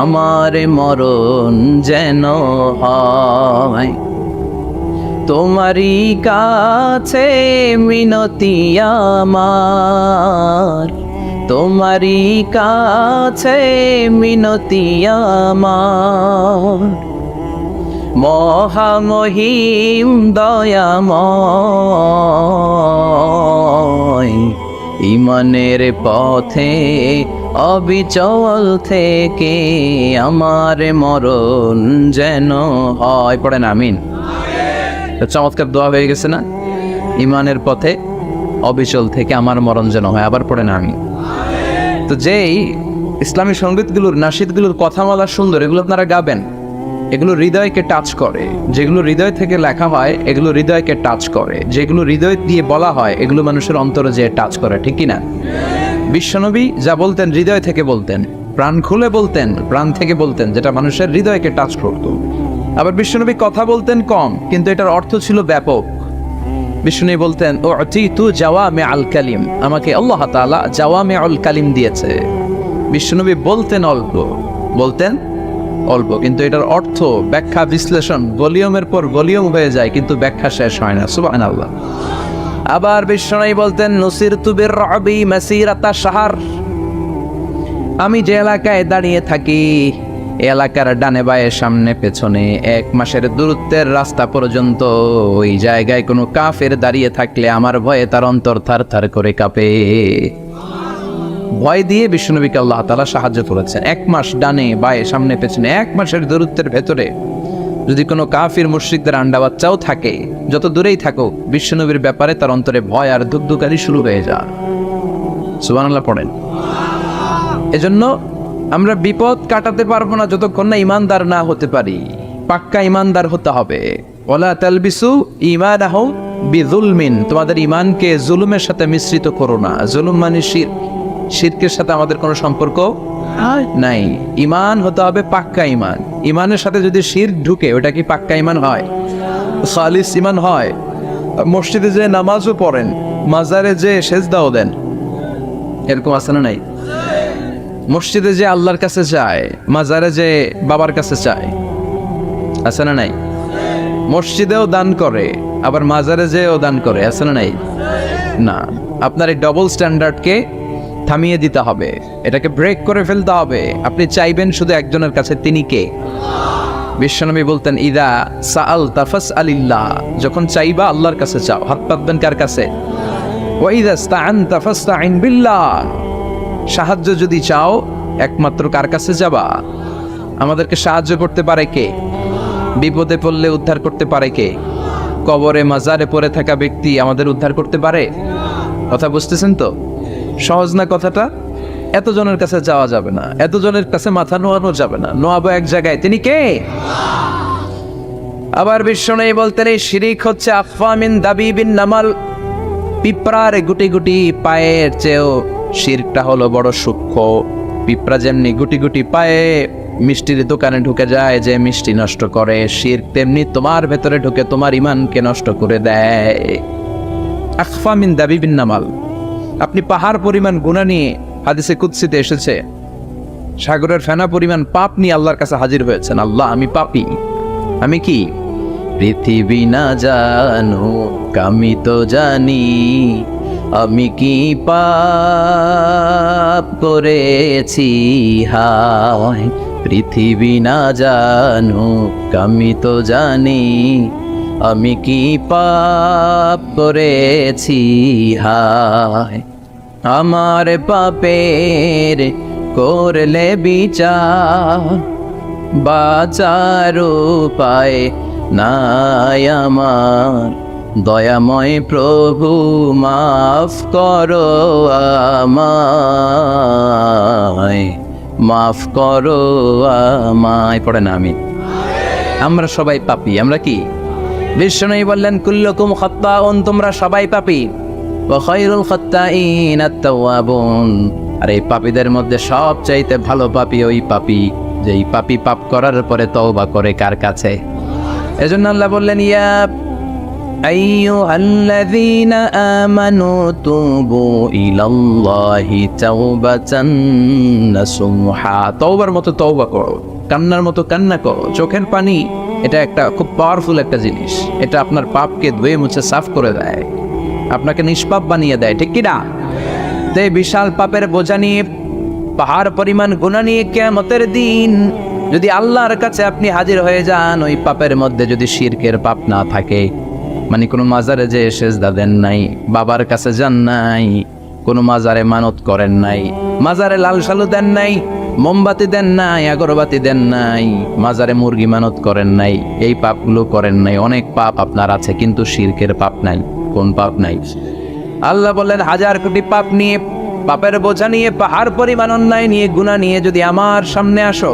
আমার মরণ যেন হয়। তোমারই কাছে মিনতি আমার, তোমারই কাছে মিনতি আমার। মহামহিম দয়াময়, ইমানের পথে অবিচল থেকে আমার মরণ যেন হয়। পড়েন আমিন। চমৎকার দোয়া হয়ে গেছে না? ইমানের পথে অবিচল থেকে আমার মরণ যেন হয়। আবার পড়েন আমিন। তো যেই ইসলামী সঙ্গীতগুলোর, নাশিদগুলোর কথামালা সুন্দর, এগুলো আপনারা গাবেন, এগুলো হৃদয়কে টাচ করে। যেগুলো হৃদয় থেকে লেখা হয় এগুলো হৃদয়কে টাচ করে। যেগুলো হৃদয় দিয়ে বলা হয় এগুলো মানুষের অন্তরে যে টাচ করে, ঠিক কি না? বিশ্বনবী যা বলতেন হৃদয় থেকে বলতেন, প্রাণ খুলে বলতেন, প্রাণ থেকে বলতেন, যেটা মানুষের হৃদয়কে টাচ করত। আবার বিশ্বনবী কথা বলতেন কম, কিন্তু এটার অর্থ ছিল ব্যাপক। বিশ্বনবী বলতেন উতিতু জাওয়ামি আল কালিম, আমাকে আল্লাহ তাআলা জাওয়ামি আল কালিম দিয়েছে। বিশ্বনবী বলতেন অল্প, বলতেন অল্প, কিন্তু এটার অর্থ, ব্যাখ্যা, বিশ্লেষণ ভলিউমের পর ভলিউম হয়ে যায়, কিন্তু ব্যাখ্যা শেষ হয় না। সুবহানাল্লাহ। আবার বিশ্বনবী বলতেন নুসিরতু বিররবি মাসিরাতা শাহর, আমি যে এলাকায় দাঁড়িয়ে থাকি এলাকার ডানে বায়ে সামনে পেছনে 1 মাসের দূরত্বের রাস্তা পর্যন্ত ওই জায়গায় কোনো কাফের দাঁড়িয়ে থাকলে আমার ভয়ে তার অন্তর থার থার করে কাঁপে। ভয় দিয়ে বিশ্বনবীকে আল্লাহ তাআলা সাহায্য করেছেন। 1 মাস ডানে বায়ে সামনে পেছনে 1 মাসের দূরত্বের ভেতরে যদি কোনো কাফির মুশরিকদের আন্ডা বাচ্চাও থাকে, যত দূরেই থাকুক, বিশ্বনবীর ব্যাপারে তার অন্তরে ভয় আর ধুকধুকানি শুরু হয়ে যায়। সুবহানাল্লাহ পড়েন। এজন্য আমরা বিপদ কাটাতে পারবো না যতক্ষণ না ইমানদার না হতে পারি। পাক্কা ইমানদার হতে হবে। ওয়ালা তালবিসু ঈমানাহুম বিযুলমিন, তোমাদের ঈমানকে জুলুমের সাথে মিশ্রিত করো না। জুলুম মানে শিরক, শিরকের সাথে আমাদের কোনো সম্পর্ক নাই। ঈমান হতে হবে পাক্কা ঈমান। ঈমানের সাথে যদি শিরক ঢুকে ওটা কি পাক্কা ঈমান হয়? খালিস ঈমান হয়? মসজিদে যে নামাজও পড়েন, মাজারে যে সেজদাও দেন, এরকম আছে না নাই? মসজিদে যে আল্লাহর কাছে যায়, মাজারে যে বাবার কাছে চায়, আছে না নাই? মসজিদেও দান করে, আবার মাজারে যেও দান করে, আছে না নাই? না, আপনার এই ডবল স্ট্যান্ডার্ডকে থামিয়ে দিতে হবে, এটাকে ব্রেক করে ফেলতে হবে। আপনি চাইবেন শুধু একজনের কাছে, তিনি কে? বিশ্বনবী বলতেন ইদা সাআলতা ফাসআলিল্লাহ, যখন চাইবা আল্লাহর কাছে চাও। হাত পাতবেন কার কাছে? ওয়া ইদা ইসতাআনতা ফাসতাইন বিল্লাহ, সাহায্য যদি চাও একমাত্র কার কাছে যাবা? আমাদেরকে সাহায্য করতে পারে কে? বিপদে পড়লে উদ্ধার করতে পারে কে? কবরে মাজারে পড়ে থাকা ব্যক্তি আমাদের উদ্ধার করতে পারে? কথা বুঝতেছেন তো? সহজ না কথাটা? এতজনের কাছে যাওয়া যাবে না, এতজনের কাছে মাথা নোয়ানো যাবে না, নোয়াবো এক জায়গায়, তিনি কে? আবার বিশ্বনবী বলতেন এই শিরিক হচ্ছে আফামিন দাবিবিন নামাল, পিঁপড়ার গুটি গুটি পায়ের চেয়েও শিরকটা হলো বড় সূক্ষ্ম। পিঁপড়া যেমনি গুটি গুটি পায়ে মিষ্টির দোকানে ঢুকে যায়, যে মিষ্টি নষ্ট করে, শিরক তেমনি তোমার ভেতরে ঢুকে তোমার ঈমানকে নষ্ট করে দেয়। আখফা মিন দাবিবিন নামাল, আপনি পাহাড় পরিমাণ গুনাহ নিয়ে, হাদিসে কুদসিতে এসেছে, সাগরের ফেনা পরিমাণ পাপ নিয়ে আল্লাহর কাছে হাজির হয়েছেন। আল্লাহ, আমি পাপী, আমি কি? পৃথিবী না জানুক আমি তো জানি, আমি কি পাপ করেছি হায়। পৃথিবী না জানুক আমি তো জানি, আমি কি পাপ করেছি হায়। আমার পাপের করলে বিচার, বাঁচার উপায় নাই আমার। দয়াময় প্রভু মাফ করো আমায়, মাফ করো আমায়। পড়ে না আমি? আমরা সবাই পাপী। আমরা কি? বিশ্বনবী বললেন কুল্লুকুম খাত্তাউন, তোমরা সবাই পাপী। ওয়া খায়রুল খাত্তাইন আত-তাওয়াবুন, আর এই পাপীদের মধ্যে সবচাইতে ভালো পাপী ওই পাপী যেই পাপী পাপ করার পরে তওবা করে কার কাছে? এজন্য আল্লাহ বললেন ইয়া আইয়ুহাল্লাযীনা আমানু তুবু ইলাল্লাহি তাওবাতান নাসুহা। তওবার মতো তওবা করো, কান্নার মতো কান্না করো। চোখের পানি এটা একটা খুব পাওয়ারফুল একটা জিনিস। এটা আপনার পাপকে ধুয়ে মুছে সাফ করে দেয়, আপনাকে নিষ্পাপ বানিয়ে দেয়, ঠিক কি না? এই বিশাল পাপের বোঝা নিয়ে, পাহাড় পরিমাণ গুনাহ নিয়ে কিয়ামতের দিন যদি আল্লাহর কাছে আপনি হাজির হয়ে যান, ওই পাপের মধ্যে যদি শিরকের পাপ না থাকে, মানে কোনো মাজারে যে সেজদা দেন নাই, বাবার কাছে যান নাই, কোনো মাজারে মানত করেন নাই, মাজারে লাল সালু দেন নাই, মোমবাতি দেন নাই, আগরবাতি দেন নাই, মাজারে মুরগি মানত করেন নাই, এই পাপগুলো করেন নাই। অনেক পাপ আপনার আছে, কিন্তু শিরকের পাপ নাই। কোন পাপ নাই? আল্লাহ বললেন, হাজার কোটি পাপ নিয়ে, পাপের বোঝা নিয়ে, পাহাড় পরিমাণ অন্যায় নিয়ে, গুনাহ নিয়ে যদি আমার সামনে আসো,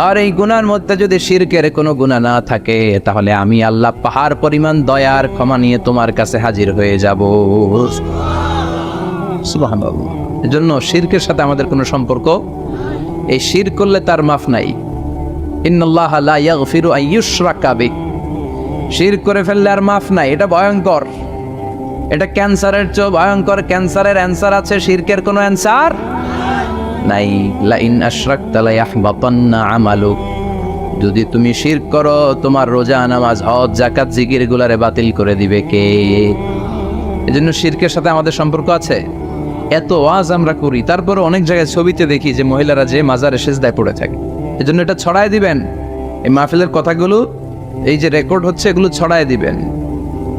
আর এই গুনার মধ্যে যদি শিরকের কোনো গুনাহ না থাকে, তাহলে আমি আল্লাহ পাহাড় পরিমাণ দয়ার ক্ষমা নিয়ে তোমার কাছে হাজির হয়ে যাব। সুবহানাল্লাহ। এজন্য শিরকের সাথে আমাদের কোনো সম্পর্ক, এই শিরক করলে তার মাফ নাই। ইন্নাল্লাহা লা ইয়াগফিরু আন ইউশরাকা বিহি। শিরক করে ফেললে আর মাফ নাই। এটা ভয়ঙ্কর, এটা ক্যান্সারের চেয়ে ভয়ঙ্কর। ক্যান্সারের অ্যান্সার আছে, শিরকের কোনো অ্যান্সার নাই। লা ইন আশরাকতা লা ইয়াহবাতান্না আমালুক। যদি তুমি শিরক করো, তোমার রোজা, নামাজ, হজ, যাকাত, জিকির গুলারে বাতিল করে দিবে কে? এজন্য শিরকের সাথে আমাদের সম্পর্ক আছে। এত ওয়াজ আমরা করি, তারপরে অনেক জায়গায় ছবিতে দেখি যে মহিলারা যে মাজারে সেজদায় পড়ে থাকে। এজন্য এটা ছড়ায় দিবেন, এই মাহফিলের কথাগুলো, এই যে রেকর্ড হচ্ছে, এগুলো ছড়ায় দিবেন।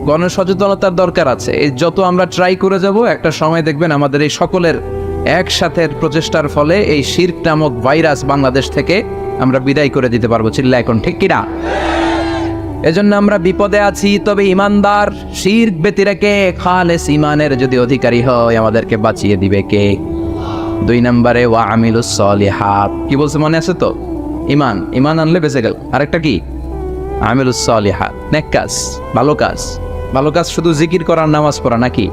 গণসচেতনতার দরকার আছে। এই যত আমরা ট্রাই করে যাব, একটা সময় দেখবেন আমাদের এই সকলের একসাথে প্রচেষ্টার ফলে এই শিরক নামক ভাইরাস বাংলাদেশ থেকে আমরা বিদায় করে দিতে পারবো। চিল্লা এখন, ঠিক কিনা? এজন্য আমরা বিপদে আছি, তবে ইমানদার শিরক ব্যতি রেখে খালেস ইমানের যদি অধিকারী হয়, আমাদেরকে বাঁচিয়ে দিবে কে? 2 নম্বরে ওয়া আমিলুস সলিহাত। কি বলছে মনে আছে তো? ইমান, ইমান আনলে বেঁচে গেল। আরেকটা কি? আমিলুস সলিহাত, নেক কাজ, ভালো কাজ। ভালো কাজ শুধু জিকির করার, নামাজ পড়া নাকি?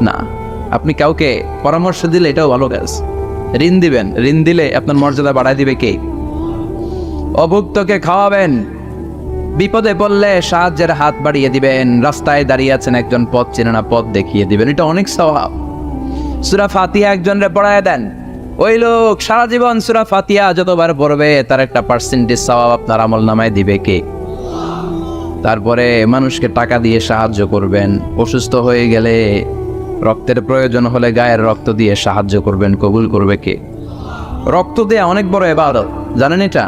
না। আপনি কাউকে পরামর্শ দিলে এটাও ভালো কাজ। ঋণ দিবেন, ঋণ দিলে আপনার মর্যাদা বাড়ায় দিবে কে? অভুক্তকে খাওয়াবেন, বিপদে পড়লে সাহায্যের হাত বাড়িয়ে দিবেন, রাস্তায় দাঁড়িয়ে আছেন একজন, পথ চেনে না, পথ দেখিয়ে দিবেন, এটা অনেক সওয়াব। সূরা ফাতিহা একজনরে পড়ায় দেন, ওই লোক সারা জীবন সূরা ফাতিহা যতবার পড়বে, তার একটা পার্সেন্টেজ সওয়াব আপনার আমলনামায় দিবে কে? তারপরে মানুষকে টাকা দিয়ে সাহায্য করবেন, অসুস্থ হয়ে গেলে, রক্তের প্রয়োজন হলে গায়ের রক্ত দিয়ে সাহায্য করবেন, কবুল করবে কে? রক্ত দেয়া অনেক বড় ইবাদত, জানেন এটা?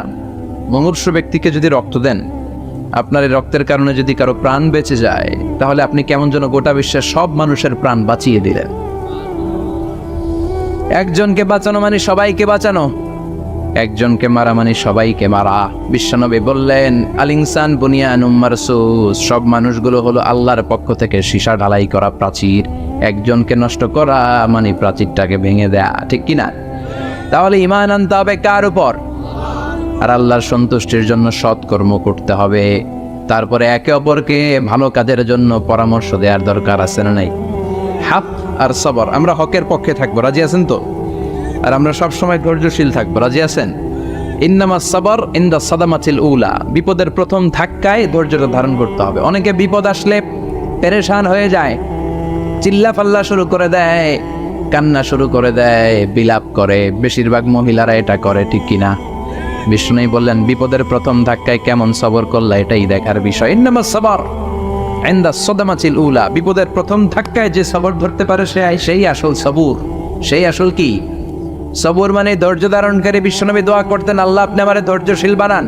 মুমূর্ষু ব্যক্তিকে যদি রক্ত দেন, আপনার এই রক্তের কারণে যদি কারো প্রাণ বেঁচে যায়, তাহলে আপনি কেমন যেন গোটা বিশ্বের সব মানুষের প্রাণ বাঁচিয়ে দিলেন। একজনকে বাঁচানো মানে সবাইকে বাঁচানো, একজনকে মারা মানে সবাইকে মারা। বিশ্বনবী বললেন, আল ইনসান বুনিয়ানুম মারসুস, সব মানুষগুলো হলো আল্লাহর পক্ষ থেকে সীসা ঢালাই করা প্রাচীর। একজনকে নষ্ট করা মানে প্রাচীরটাকে ভেঙে দেয়া, ঠিক কিনা? তাহলে ঈমান আনতে হবে কার উপর? আর আল্লাহর সন্তুষ্টির জন্য সৎকর্ম করতে হবে। তারপরে একে অপরকে ভালো কাজের জন্য পরামর্শ দেওয়ার দরকার আছে না নাই? হক আর সবর, আমরা হকের পক্ষে থাকবো, রাজি আছেন তো? আর আমরা সব সময় ধৈর্যশীল থাকবো, রাজি আছেন? ইন্নামাস সাবর ইনদা সাদামাতিল উলা, বিপদের প্রথম ধাক্কায় ধৈর্যটা ধারণ করতে হবে। অনেকে বিপদ আসলে পেরেশান হয়ে যায়, চিল্লা ফাল্লা শুরু করে দেয়, কান্না শুরু করে দেয়, বিলাপ করে। বেশিরভাগ মহিলারা এটা করে, ঠিক কিনা? বিষ্ণু বললেন, বিপদের প্রথম ধাক্কায় কেমন সবর করলা, এটাই দেখার বিষয়। ইন্নামাস সাবর ইনদা সাদামাতিল উলা, বিপদের প্রথম ধাক্কায় যে সবর ধরতে পারে সেই আসল সবুর, সেই আসল কি? সবর মানে ধৈর্য ধারণকারী। বিশ্বনবী দোয়া করতেন, আল্লাহ আপনি আমারে ধৈর্যশীল বানান।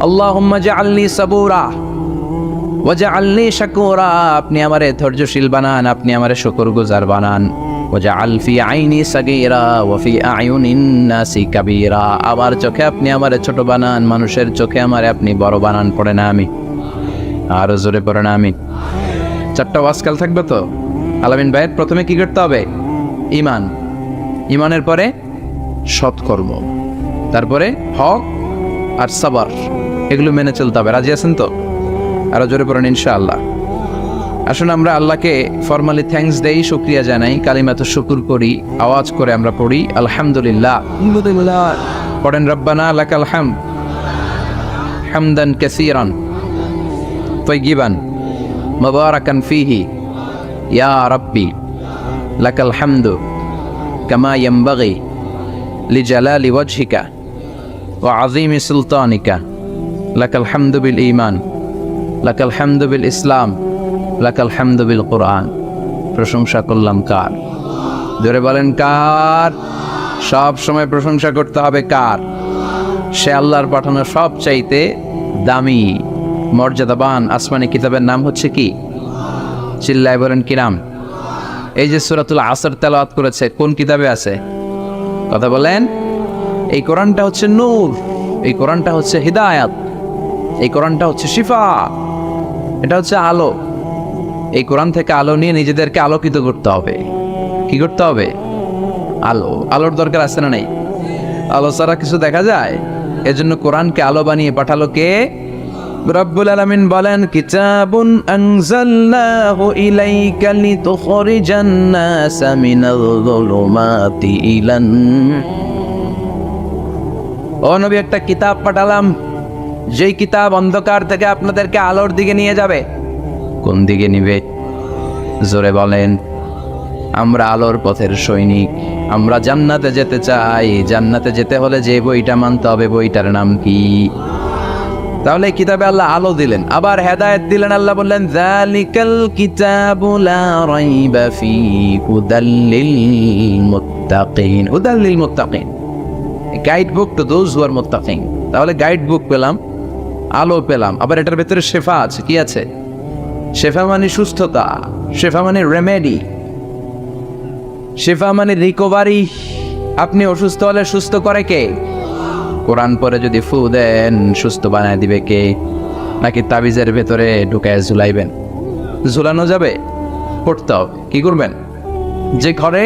আল্লাহুম্মা জাআলনি সাবুরা ওয়া জাআলনি শাকুরা, আপনি আমারে ধৈর্যশীল বানান, আপনি আমারে শুকরগুজার বানান। ওয়া জাআল ফি আইনি সাগীরা ওয়া ফি আয়ুনিন নাসি কাবীরা, আমার চোখে আপনি আমারে ছোট বানান, মানুষের চোখে আমারে আপনি বড় বানান। পড়ে না আমি, আরো জোরে পড়ে না আমি। 4টা ওয়াজকাল থাকবে তো? আলামিন ভাইয়ের প্রথমে কি করতে হবে? ঈমান, ঈমানের পরে সৎকর্ম, তারপরে হক আর সাবর, এগুলো মেনে চলতে হবে। রাজি আছেন তো? আরো জোরে পড়েন ইনশাআল্লাহ। আসুন আমরা আল্লাহকে ফরমালি থ্যাঙ্কস দেই, শুকরিয়া জানাই, কালিমাত শুকুর করি, আওয়াজ করে আমরা পড়ি আলহামদুলিল্লাহ। পড়েন রব্বানা লাকাল হামদ হামদান কাসীরান তাইয়িবান মুবারাকান ফীহি ইয়া রাব্বি লাকাল হামদু কামা ইয়ানবাগি লিজালালি ওয়াজহিকা ওয়া আযীমি সুলতানিকা লাকাল হামদু বিল ঈমান লাকাল হামদু বিল ইসলাম লাকাল হামদু বিল কুরআন। প্রশংসা করলাম কার? জোরে বলেন কার? সব সময় প্রশংসা করতে হবে কার? সে আল্লাহর পাঠানো সব চাইতে দামি মর্যাদাবান আসমানি কিতাবের নাম হচ্ছে কি? চিল্লায় বলেন কি নাম? এই যে সূরাতুল আসর তেলাওয়াত করেছে, কোন কিতাবে আছে? কথা বলেন। এই কোরআনটা হচ্ছে নূর, এই কোরআনটা হচ্ছে হিদায়াত, এই কোরআনটা হচ্ছে শিফা, এটা হচ্ছে আলো। এই কোরআন থেকে আলো নিয়ে নিজেদেরকে আলোকিত করতে হবে। কি করতে হবে? আলো। আলোর দরকার আছে না নেই? আলো ছাড়া কিছু দেখা যায়? এজন্য কোরআনকে আলো বানিয়ে পাঠালো কে? রব্বুল আলামিন বলেন, কিতাবুন আনজালনাহু ইলাইকা লিতুখরিজান নাসা মিনাল যুলুমাতি ইলান। ও নবী, একটা কিতাব পাঠালাম, যেই কিতাব অন্ধকার থেকে আপনাদেরকে আলোর দিকে নিয়ে যাবে। কোন দিকে নিবে? জোরে বলেন। আমরা আলোর পথের সৈনিক, আমরা জান্নাতে যেতে চাই। জান্নাতে যেতে হলে যে বইটা মানতে হবে, বইটার নাম কি? তাহলে এই কিতাবে আল্লাহ আলো দিলেন, আবার হেদায়েত দিলেন। আল্লাহ বললেন, যালিকাল কিতাবু লা রাইবা ফী হুদাল লিল মুত্তাকিন। হুদাল লিল মুত্তাকিন, guide book to those who are মুত্তাকিন। তাহলে গাইড বুক পেলাম, আলো পেলাম, আবার এটার ভেতরে শেফা আছে। কি আছে? শেফা মানে সুস্থতা, শেফা মানে রেমেডি, শেফা মানে রিকভারি। আপনি অসুস্থ হলে সুস্থ করে কে? কোরআন পরে যদি ফু দেন সুস্থ বানায় দিবে কে? নাকি তাবিজের ভেতরে ঢুকায় ঝুলাইবেন? ঝুলানো যাবে? পড়তে হবে। কি করবেন? যে ঘরে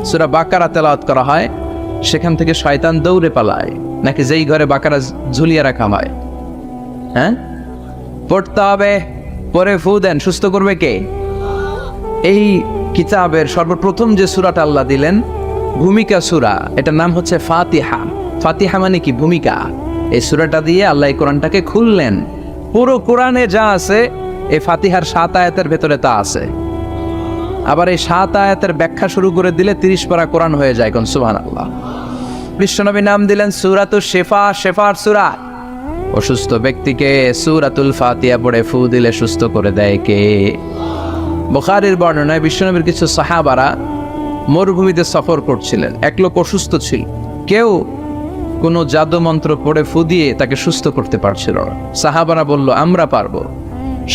সূরা বাকারা তেলাওয়াত করা হয় সেখান থেকে শয়তান দৌড়ে পালায়, নাকি যেই ঘরে বাকারা ঝুলিয়ে রাখা হয়? হ্যাঁ, পড়তে হবে। পরে ফু দেন, সুস্থ করবে কে? এই কিতাবের সর্বপ্রথম যে সূরাটা আল্লাহ দিলেন, ভূমিকা সূরা, এটার নাম হচ্ছে ফাতিহা। ফাতিহা মানে কি? ভূমিকা। এই সূরাটা দিয়ে আল্লাহ এই কোরআনটাকে খুললেন। পুরো কোরআনে যা আছে এই ফাতিহার 7 আয়াতের ভেতরে তা আছে। আবার এই 7 আয়াতের ব্যাখ্যা শুরু করে দিলে 30 পারা কোরআন হয়ে যায়। কোন সুবহানাল্লাহ। বিশ্বনবী নাম দিলেন সূরাতুশ শিফা, শেফার সূরা। অসুস্থ ব্যক্তিকে সূরাতুল ফাতিহা পড়ে ফু দিলে সুস্থ করে দেয় কে? বুখারীর বর্ণনায় বিশ্বনবীর কিছু সাহাবারা মরুভূমিতে সফর করছিলেন। এক লোক অসুস্থ ছিল, কেউ কোনো জাদু মন্ত্র পড়ে ফু দিয়ে তাকে সুস্থ করতে পারছিল না। সাহাবারা বলল, আমরা পারবো।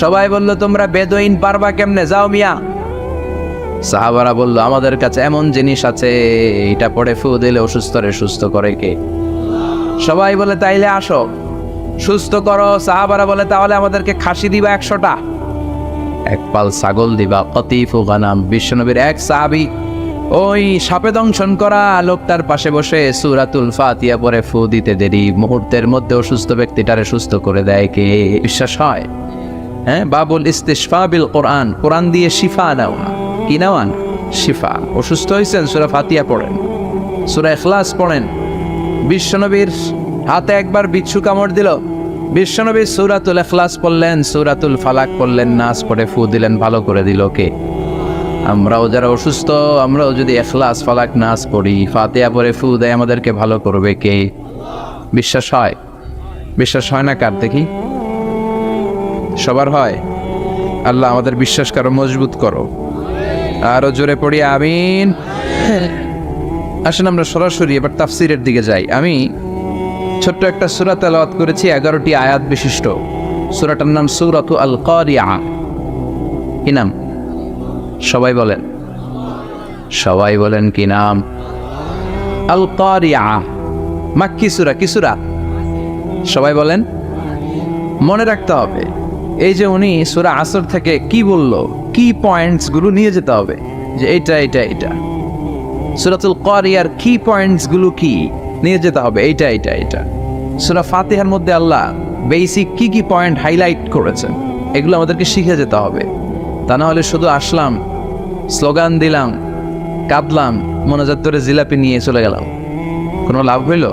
সবাই বলল, তোমরা বেদুইন, পারবা কেমনে? যাও মিয়া। সাহাবারা বলল, আমাদের কাছে এমন জিনিস আছে, এটা পড়ে ফু দিলে অসুস্থরে সুস্থ করে কে? সবাই বলে, তাইলে আসো, সুস্থ করো। সাহাবারা বলে, তাহলে আমাদেরকে খাসি দিবা 100টা, এক পাল ছাগল দিবা। কতিফু গানাম। বিশ্বনবীর এক সাহাবী ওই সাপে দংশন করা লোকটার পাশে বসে সূরাতুল ফাতিহা পড়ে ফু দিতে দেরি মুহূর্তের মধ্যে অসুস্থ ব্যক্তিটারে সুস্থ করে দেয় কে? বিশ্বাস হয়? হ্যাঁ, বাবুল ইস্তিশফা বিল কোরআন। কোরআন দিয়ে শিফা নাও। কি নেওয়ান? শিফা। অসুস্থ হয়েছেন, সূরা ফাতিহা পড়েন, সূরা ইখলাস পড়েন। বিশ্বনবীর হাতে একবার বিচ্ছু কামড় দিল, বিশ্বনবী সূরাতুল ইখলাস পড়লেন, সূরাতুল ফালাক পড়লেন, নাস পড়ে ফু দিলেন, ভালো করে দিল কে? আমরাও যারা অসুস্থ, আমরাও যদি ইখলাস, ফালাক, নাস পড়ি, ফাতিহা পড়ে ফু দেয়, আমাদেরকে ভালো করবে কে? বিশ্বাস হয়? বিশ্বাস হয় না কার? দেখি। সবার হয়? আল্লাহ আমাদের বিশ্বাস করো, মজবুত করো। আরো জোরে পড়ি আমিন। আসেন আমরা সরাসরি এবার তাফসিরের দিকে যাই। আমি ছোট্ট একটা সূরা তেলাওয়াত করেছি, 11টি আয়াত বিশিষ্ট। সূরাটার নাম সূরাতু আল কারিয়া। কি নাম? সবাই বলেন, সবাই বলেন কি নাম? আল কারিয়া। মাক্কি সূরা। কি সূরা? সবাই বলেন। মনে রাখতে হবে, এই যে উনি সূরা আসর থেকে কি বললো, কি পয়েন্টস গুলো নিয়ে যেতে হবে, যে এটা এটা এটা। সূরাতুল কারিয়ার কি পয়েন্টস গুলো কি নিয়ে যেতে হবে, এইটা এটা এটা। সূরা ফাতিহার মধ্যে আল্লাহ বেসিক কি কি পয়েন্ট হাইলাইট করেছেন, এগুলো আমাদেরকে শিখে যেতে হবে। তা না হলে শুধু আসলাম, স্লোগান দিলাম, কাঁদলাম, মোনাজাত করে জিলাপি নিয়ে চলে গেলাম, কোনো লাভ হইল?